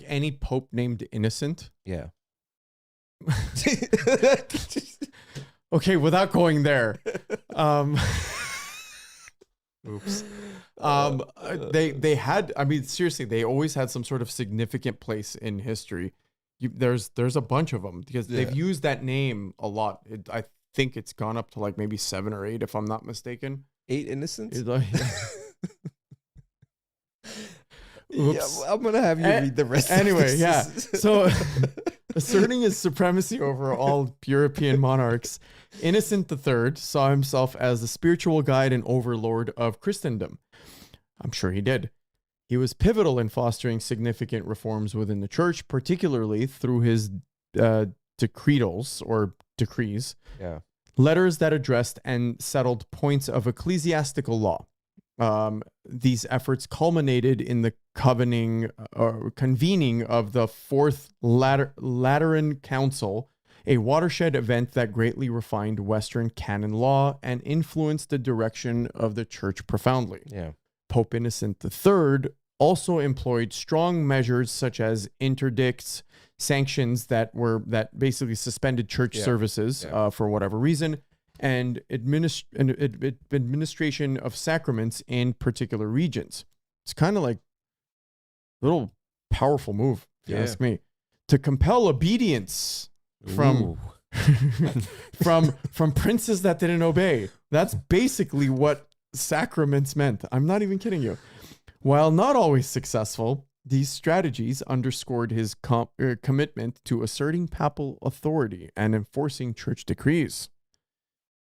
any pope named Innocent. Yeah. Okay, without going there. Oops. They had, I mean, seriously, they always had some sort of significant place in history. There's a bunch of them because they've used that name a lot. I think it's gone up to like maybe 7 or 8, if I'm not mistaken. 8 innocents? Oops. I'm gonna have you read the rest. Anyway, yeah. So, asserting his supremacy over all European monarchs, Innocent III saw himself as the spiritual guide and overlord of Christendom. I'm sure he did. He was pivotal in fostering significant reforms within the church, particularly through his decretals or decrees, letters that addressed and settled points of ecclesiastical law. These efforts culminated in the convening of the Fourth Lateran Council, a watershed event that greatly refined Western canon law and influenced the direction of the church profoundly. Yeah. Pope Innocent III also employed strong measures such as interdicts, sanctions that basically suspended church services for whatever reason, and administration of sacraments in particular regions. It's kind of like a little powerful move, if you ask me, to compel obedience from from princes that didn't obey. That's basically what sacraments meant. I'm not even kidding you. While not always successful, these strategies underscored his commitment to asserting papal authority and enforcing church decrees.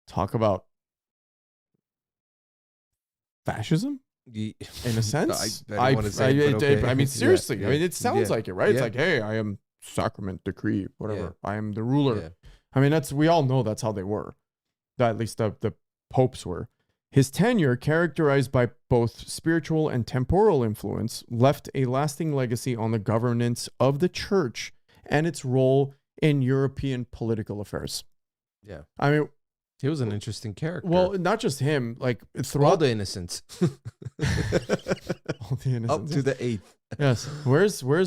Talk about fascism in a sense. I mean, seriously. I mean, it sounds like it, right? It's like, hey, I am sacrament, decree, whatever. I am the ruler. I mean, we all know that's how they were. At least the popes were. His tenure, characterized by both spiritual and temporal influence, left a lasting legacy on the governance of the church and its role in European political affairs. Yeah. I mean, he was an interesting character. Well, not just him, like throughout all the innocents. All the innocents. Up to the 8th. Yes.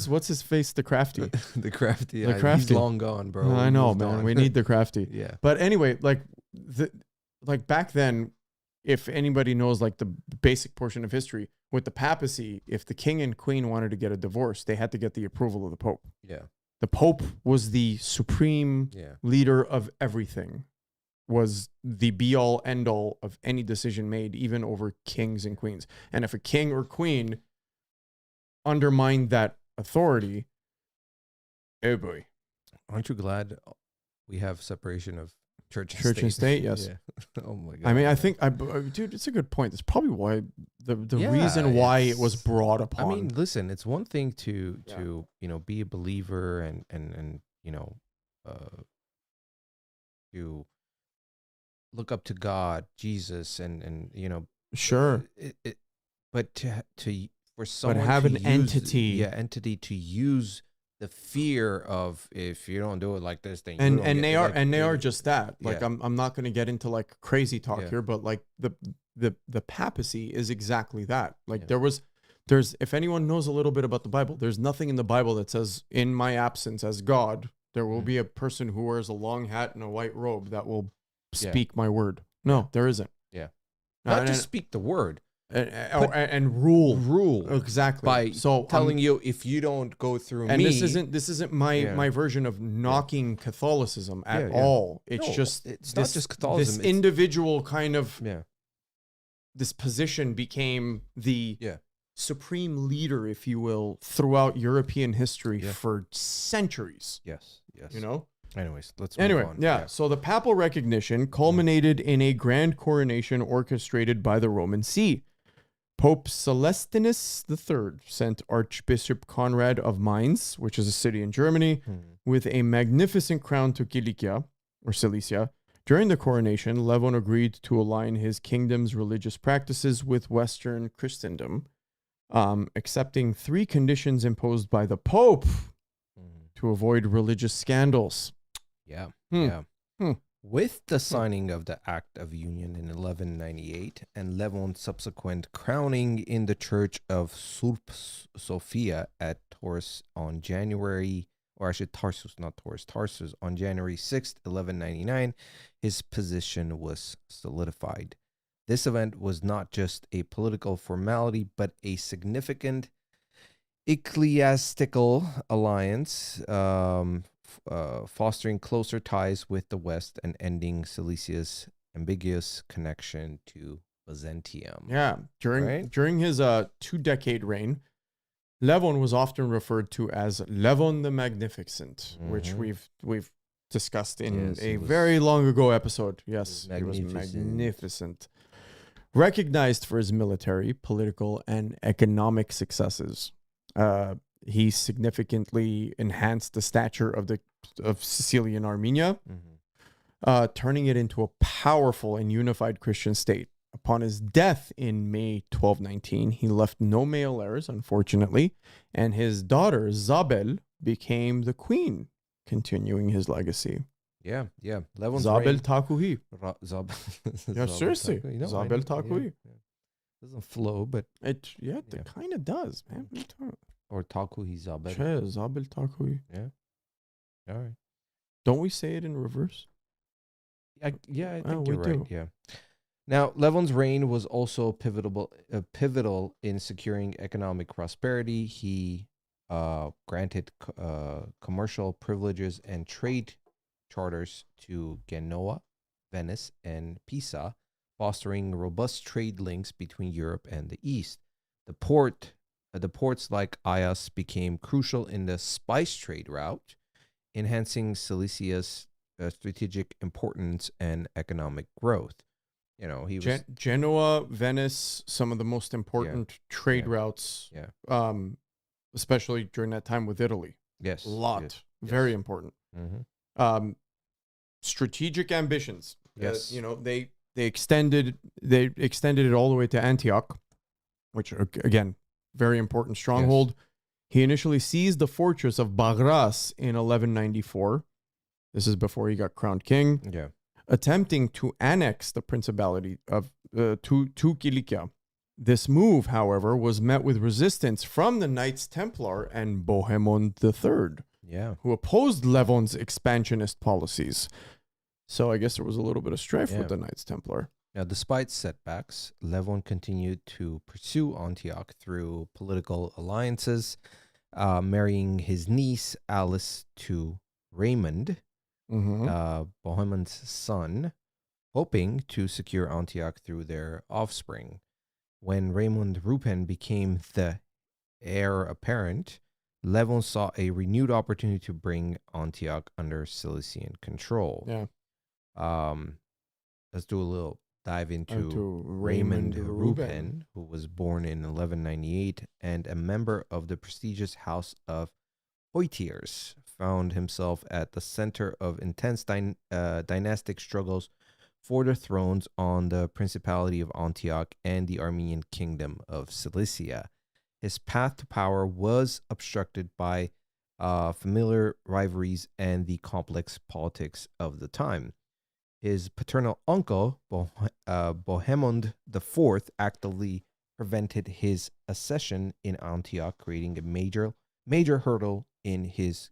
What's his face? The crafty. The crafty. The crafty. He's long gone, bro. I know, man. We need the crafty. Yeah. But anyway, like back then, if anybody knows like the basic portion of history, with the papacy, if the king and queen wanted to get a divorce, they had to get the approval of the pope. Yeah. The pope was the supreme leader of everything. was the be all end all of any decision made, even over kings and queens. And if a king or queen undermined that authority, oh boy. Aren't you glad we have separation of church And state? Yes. Yeah. Oh my God. I mean, I think, dude, it's a good point. That's probably why the reason why it was brought upon. I mean, listen, it's one thing to be a believer and to look up to God, Jesus, and sure. But for someone have to an entity to use the fear of, if you don't do it like this, then they are just that. Like, I'm not going to get into like crazy talk here, but like the papacy is exactly that. Like there's if anyone knows a little bit about the Bible, there's nothing in the Bible that says, in my absence as God, there will be a person who wears a long hat and a white robe that will speak my word. No, there isn't. Yeah. Not just speak the word. And rule exactly by telling you, if you don't go through and me. This isn't my version of knocking Catholicism at all. It's not just Catholicism. This individual kind of this position became the supreme leader, if you will, throughout European history for centuries. Yes. You know. Anyways, let's move on. Yeah. So the papal recognition culminated in a grand coronation orchestrated by the Roman See. Pope Celestinus III sent Archbishop Conrad of Mainz, which is a city in Germany, with a magnificent crown to Cilicia. During the coronation, Levon agreed to align his kingdom's religious practices with Western Christendom, accepting 3 conditions imposed by the Pope to avoid religious scandals. With the signing of the Act of Union in 1198 and Levon's subsequent crowning in the Church of Sophia at Tarsus on January 6th, 1199, his position was solidified. This event was not just a political formality, but a significant ecclesiastical alliance, fostering closer ties with the West and ending Cilicia's ambiguous connection to Byzantium. Yeah, during his 2-decade reign, Levon was often referred to as Levon the Magnificent, which we've discussed in a very long ago episode. Yes, he was magnificent. Recognized for his military, political, and economic successes. He significantly enhanced the stature of Sicilian Armenia, turning it into a powerful and unified Christian state. Upon his death in May 1219, he left no male heirs, unfortunately, and his daughter Zabel became the queen, continuing his legacy. Yeah. Levon's Zabel Takuhi. Seriously. Zabel Takuhi. Doesn't flow, but it kind of does, man. Or Takuhi Zabel. Zabel Takuhi. Yeah. All right. Don't we say it in reverse? I think you're right. Yeah. Now, Levon's reign was also pivotal in securing economic prosperity. He granted commercial privileges and trade charters to Genoa, Venice, and Pisa, fostering robust trade links between Europe and the East. The ports like Aias became crucial in the spice trade route, enhancing Cilicia's strategic importance and economic growth. You know, he was Genoa, Venice, some of the most important trade routes. Yeah. Especially during that time with Italy. Yes. A lot. Very important. Strategic ambitions. Yes. They extended it all the way to Antioch, which again, very important stronghold. Yes. He initially seized the fortress of Bagras in 1194. This is before he got crowned king. Yeah. Attempting to annex the principality of to Cilicia. This move, however, was met with resistance from the Knights Templar and Bohemond III, who opposed Levon's expansionist policies. So I guess there was a little bit of strife with the Knights Templar. Now, despite setbacks, Levon continued to pursue Antioch through political alliances, marrying his niece Alice to Raymond, Bohemond's son, hoping to secure Antioch through their offspring. When Raymond Rupen became the heir apparent, Levon saw a renewed opportunity to bring Antioch under Cilician control. Yeah. Let's do a little dive into To Raymond Rupen. Rupen, who was born in 1198 and a member of the prestigious house of Poitiers, found himself at the center of intense dynastic struggles for the thrones on the Principality of Antioch and the Armenian Kingdom of Cilicia. His path to power was obstructed by familiar rivalries and the complex politics of the time. His paternal uncle, Bohemond IV, actively prevented his accession in Antioch, creating a major hurdle in his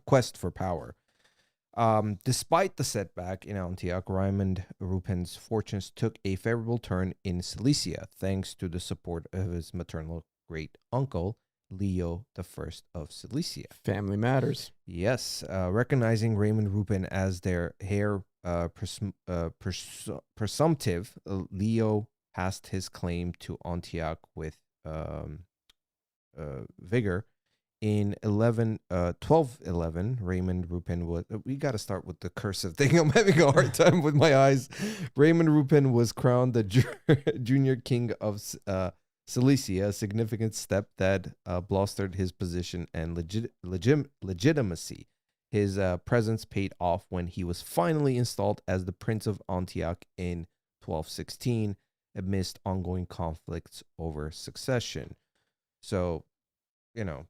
quest for power. Despite the setback in Antioch, Raymond Rupen's fortunes took a favorable turn in Cilicia, thanks to the support of his maternal great-uncle, Leo I of Cilicia. Family matters. Yes, recognizing Raymond Rupen as their heir presumptive, Leo passed his claim to Antioch with vigor. In 1211, Raymond Rupen was... We got to start with the cursive thing. I'm having a hard time with my eyes. Raymond Rupen was crowned the junior king of Cilicia, a significant step that bolstered his position and legitimacy. His presence paid off when he was finally installed as the Prince of Antioch in 1216, amidst ongoing conflicts over succession. So, you know,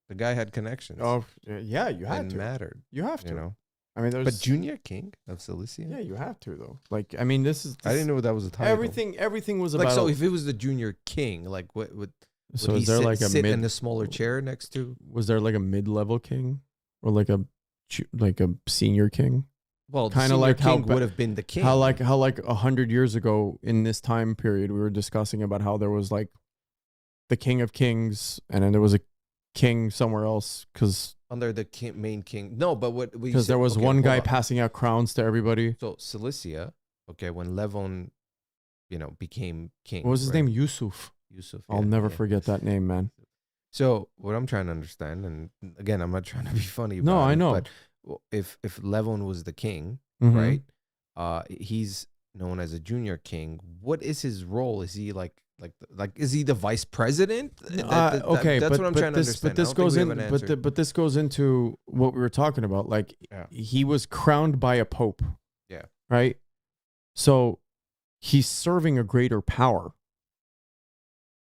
the guy had connections. Oh, yeah, you had and to. mattered. You have to. You know, I mean, there's... but junior king of Cilicia. Yeah, you have to though. Like, I mean, this is... I didn't know that was a title. Everything was like about... so. If it was the junior king, like what would So he is there like a sit mid... in a smaller chair next to? Was there like a mid-level king, or like a senior king? Well, Kind of like king how would have been the king. How like 100 years ago in this time period, we were discussing about how there was like the king of kings, and then there was a king somewhere else because under the main king. No, but what we because there was one guy passing out crowns to everybody. So Cilicia, okay, when Levon, became king. What was his name? Yusuf. I'll never forget that name, man. So what I'm trying to understand, and again, I'm not trying to be funny. No, I know. But if Levon was the king, Mm-hmm. right? He's known as a junior king. What is his role? Is he like is he the vice president? Okay, that's what I'm trying to understand. But this goes in. But this goes into what we were talking about. Like he was crowned by a pope. Yeah. Right. So he's serving a greater power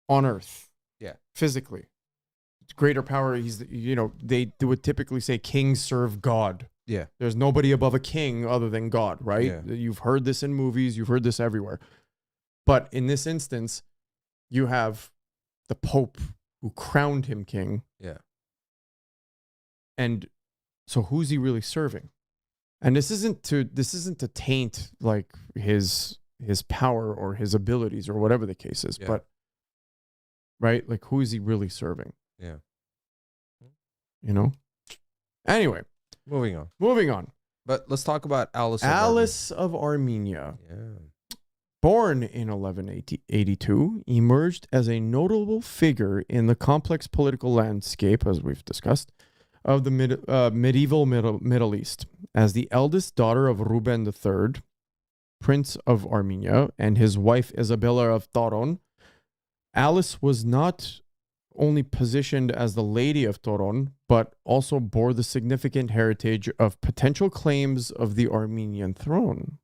on earth. Yeah. Physically, greater power. They would typically say kings serve God. Yeah. There's nobody above a king other than God. Right. Yeah. You've heard this in movies. You've heard this everywhere. But in this instance, you have the Pope who crowned him king. Yeah. And so who's he really serving? And this isn't to taint like his power or his abilities or whatever the case is, but right? Like who is he really serving? Yeah. Anyway, moving on. But let's talk about Alice of Armenia. Yeah. Born in 1182, emerged as a notable figure in the complex political landscape, as we've discussed, of the medieval Middle East. As the eldest daughter of Ruben III, Prince of Armenia, and his wife Isabella of Toron, Alice was not only positioned as the Lady of Toron, but also bore the significant heritage of potential claims of the Armenian throne.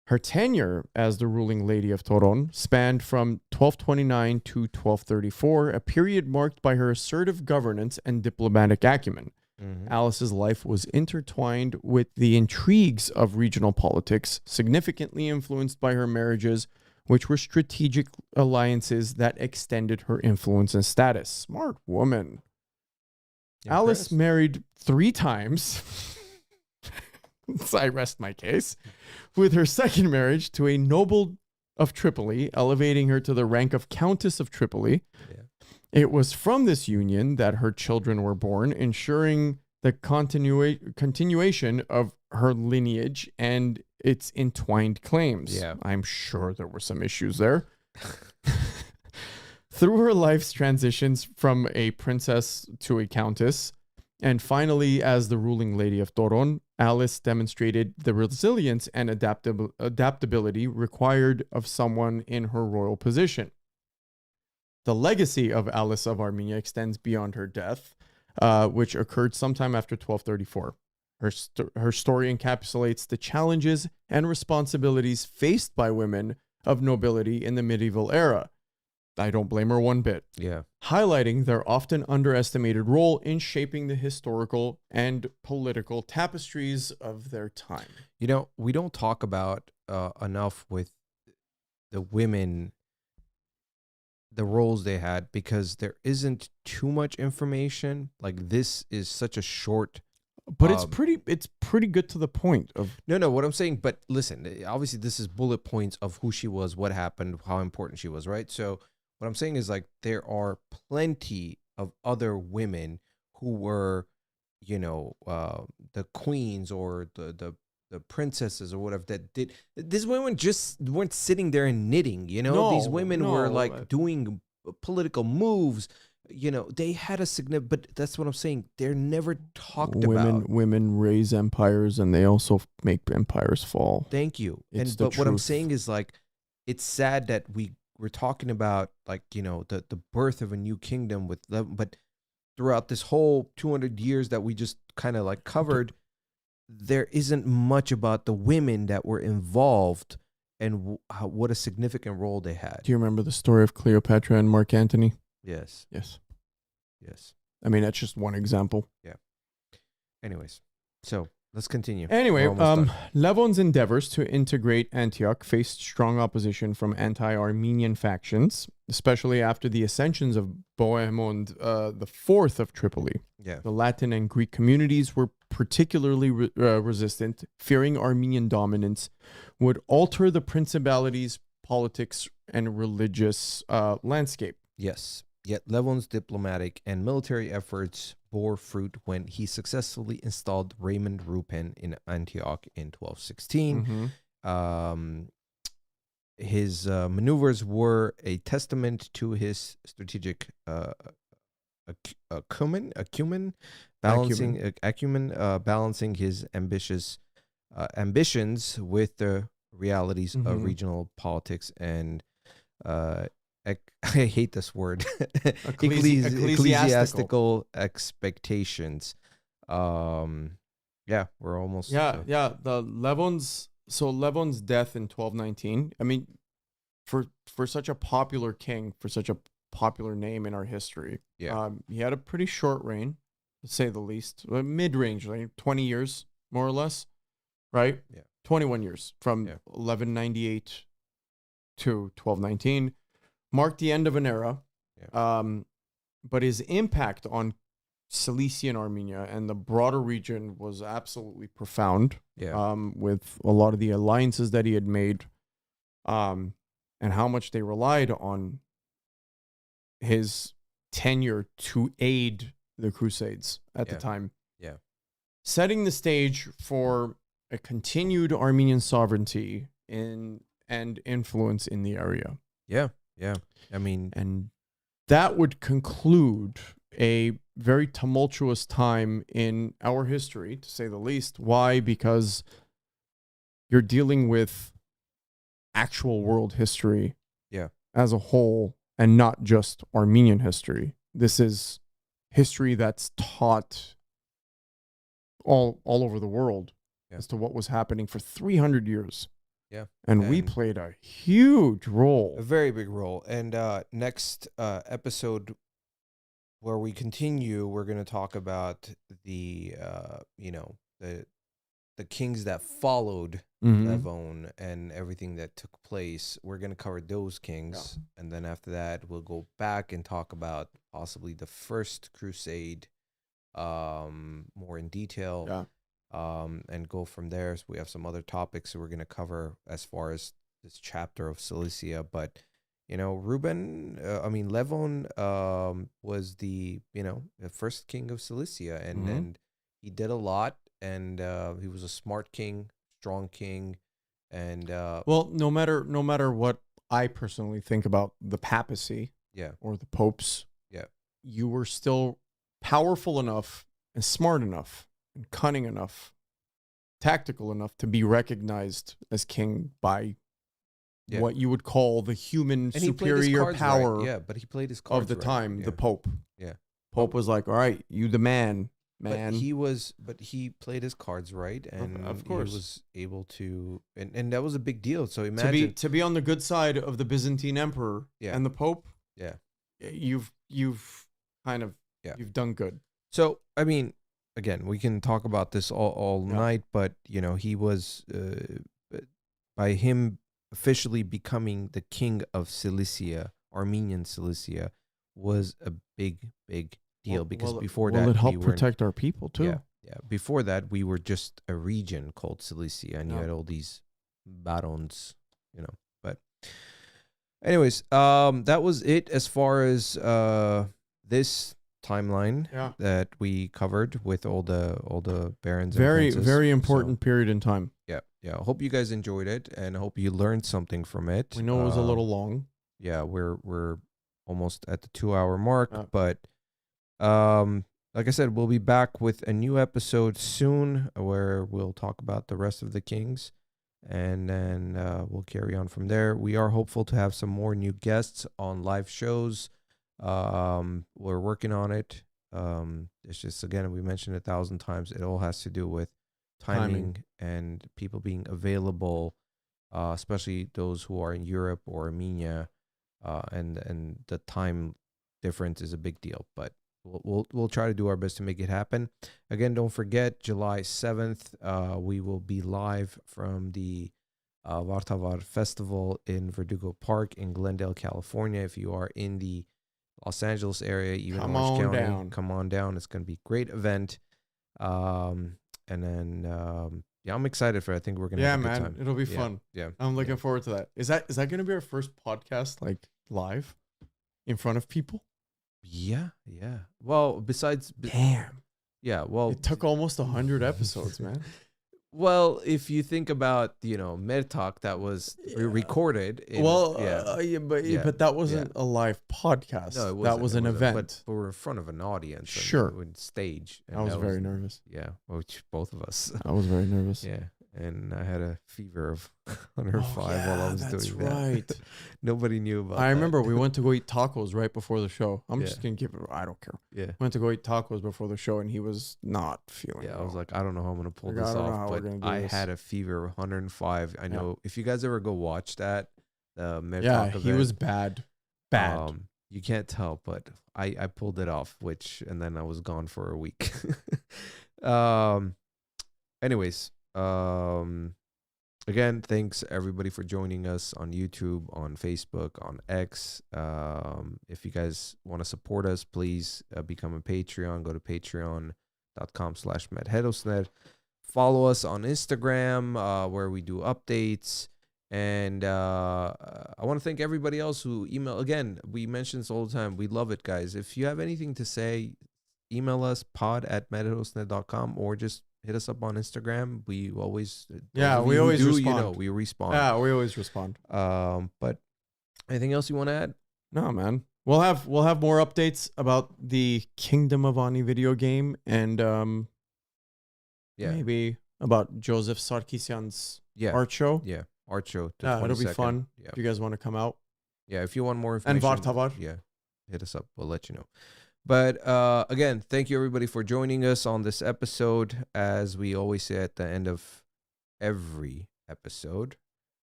Her tenure as the ruling Lady of Toron spanned from 1229 to 1234, a period marked by her assertive governance and diplomatic acumen. Mm-hmm. Alice's life was intertwined with the intrigues of regional politics, significantly influenced by her marriages, which were strategic alliances that extended her influence and status. Smart woman. Alice married 3 times. So I rest my case. With her second marriage to a noble of Tripoli, elevating her to the rank of Countess of Tripoli. Yeah. It was from this union that her children were born, ensuring the continuation of her lineage and its entwined claims. Yeah. I'm sure there were some issues there. Through her life's transitions from a princess to a countess, and finally as the ruling lady of Toron, Alice demonstrated the resilience and adaptability required of someone in her royal position. The legacy of Alice of Armenia extends beyond her death, which occurred sometime after 1234. Her story encapsulates the challenges and responsibilities faced by women of nobility in the medieval era. I don't blame her one bit. Yeah. Highlighting their often underestimated role in shaping the historical and political tapestries of their time. You know, we don't talk about enough with the women, the roles they had, because there isn't too much information. Like, this is such a short, but it's pretty good to the point of. No, what I'm saying, but listen, obviously this is bullet points of who she was, what happened, how important she was, right? So what I'm saying is, like, there are plenty of other women who were, you know, the queens or the princesses or whatever that did. These women just weren't sitting there and knitting, you know? No, these women were like no. doing political moves. You know, they had a significant, but that's what I'm saying. They're never talked about. Women raise empires and they also make empires fall. Thank you. But what I'm saying is, like, it's sad that we're talking about, like, you know, the birth of a new kingdom with them, but throughout this whole 200 years that we just kind of like covered, there isn't much about the women that were involved and what a significant role they had. Do you remember the story of Cleopatra and Mark Antony? Yes. Yes. I mean, that's just one example. Yeah. Anyways, so let's continue. Anyway, Levon's endeavors to integrate Antioch faced strong opposition from anti-Armenian factions, especially after the ascensions of Bohemond IV of Tripoli. Yeah. The Latin and Greek communities were particularly resistant, fearing Armenian dominance would alter the principality's politics and religious landscape. Yes. Yet Levon's diplomatic and military efforts bore fruit when he successfully installed Raymond Rupen in Antioch in 1216. Mm-hmm. His maneuvers were a testament to his strategic acumen, balancing his ambitions with the realities of regional politics and I hate this word. Ecclesiastical expectations. Yeah, we're almost. Yeah. Levon's death in 1219. I mean, for such a popular king, for such a popular name in our history, he had a pretty short reign, to say the least. Mid-range, like 20 years, more or less, right? Yeah. 21 years from 1198 to 1219. Marked the end of an era, but his impact on Cilician Armenia and the broader region was absolutely profound. With a lot of the alliances that he had made, and how much they relied on his tenure to aid the Crusades at the time. Yeah, setting the stage for a continued Armenian sovereignty and influence in the area. Yeah. I mean, and that would conclude a very tumultuous time in our history, to say the least. Why? Because you're dealing with actual world history as a whole and not just Armenian history. This is history that's taught all over the world as to what was happening for 300 years. Yeah. And we played a huge role. A very big role. And next episode where we continue, we're going to talk about the kings that followed Levon and everything that took place. We're going to cover those kings. Yeah. And then after that, we'll go back and talk about possibly the First Crusade more in detail. Yeah. And go from there. So we have some other topics that we're going to cover as far as this chapter of Cilicia. But, Levon was the first king of Cilicia. And he did a lot, and he was a smart king, strong king, and Well, no matter what I personally think about the papacy yeah, or the popes, yeah, you were still powerful enough and smart enough and cunning enough, tactical enough to be recognized as king by yeah. what you would call the human And he played his superior cards power right. Yeah, but he played his cards of the right. time, Yeah, the Pope. yeah. Pope was like, all right, you the man. But he played his cards right, and Of he course. was able to, and that was a big deal. So imagine, To be on the good side of the Byzantine emperor yeah, and the Pope, yeah, you've kind of yeah. you've done good. So I mean, again, we can talk about this all Yeah. night, but he was by him officially becoming the king of Cilicia, Armenian Cilicia, was a big deal because before that it we helped were protect our people too. yeah. Before that we were just a region called Cilicia, and you Yeah. had all these barons, But anyways, that was it as far as this timeline Yeah. that we covered with all the barons. Very and princes. very important period in time. Yeah. I hope you guys enjoyed it, and I hope you learned something from it. We know it was a little long. Yeah, we're almost at the 2-hour mark, Yeah. but like I said, we'll be back with a new episode soon where we'll talk about the rest of the kings, and then we'll carry on from there. We are hopeful to have some more new guests on live shows. We're working on it. It's just, again, we mentioned 1,000 times, it all has to do with timing. And people being available, especially those who are in Europe or Armenia, and the time difference is a big deal, but we'll try to do our best to make it happen. Again, don't forget, July 7th, we will be live from the Vardavar Festival in Verdugo Park in Glendale, California. If you are in the Los Angeles area, even Orange County, come on down. It's going to be a great event. And then, I'm excited for it. I think we're going to have a good time. It'll be fun. Yeah. I'm looking forward to that. Is that going to be our first podcast, like, live in front of people? Yeah. Well, besides... Damn. Yeah, well... It took almost 100 episodes, man. Well, if you think about, Mer Talk that was recorded. But that wasn't a live podcast. No, it wasn't. That was an event. But we were in front of an audience. Sure. And stage. And I was very nervous. Yeah, which both of us. I was very nervous. Yeah, and I had a fever of 105 while I was doing that. Right. Nobody knew about I remember we went to go eat tacos right before the show. I'm Yeah. just going to give it, I don't care. Yeah. Went to go eat tacos before the show, and he was not feeling Yeah, well. I was like, I don't know how I'm going to pull Like, this I don't know off, how we're but gonna do I this. had a fever of 105. I know if you guys ever go watch that, the Mer Yeah, Talk he event, was bad. Bad. You can't tell, but I pulled it off, and then I was gone for a week. Anyways, again, thanks everybody for joining us on YouTube, on Facebook, on X. If you guys want to support us, please become a Patreon. Go to patreon.com/Mer Herosner. Follow us on Instagram, where we do updates. And I want to thank everybody else who email. Again, we mention this all the time. We love it, guys. If you have anything to say, email us, pod@merherosner.com, or just hit us up on Instagram. We always respond. We respond. Yeah, we always respond. But anything else you want to add? No, man. We'll have more updates about the Kingdom of Ani video game, and maybe about Joseph Sarkisian's art show. Yeah, art show. Yeah, it'll be fun. Yeah. If you guys want to come out. Yeah, if you want more information. And Vardavar. Yeah, hit us up. We'll let you know. But again, thank you everybody for joining us on this episode. As we always say at the end of every episode,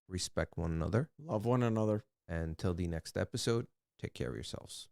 respect one another. Love one another. And until the next episode, take care of yourselves.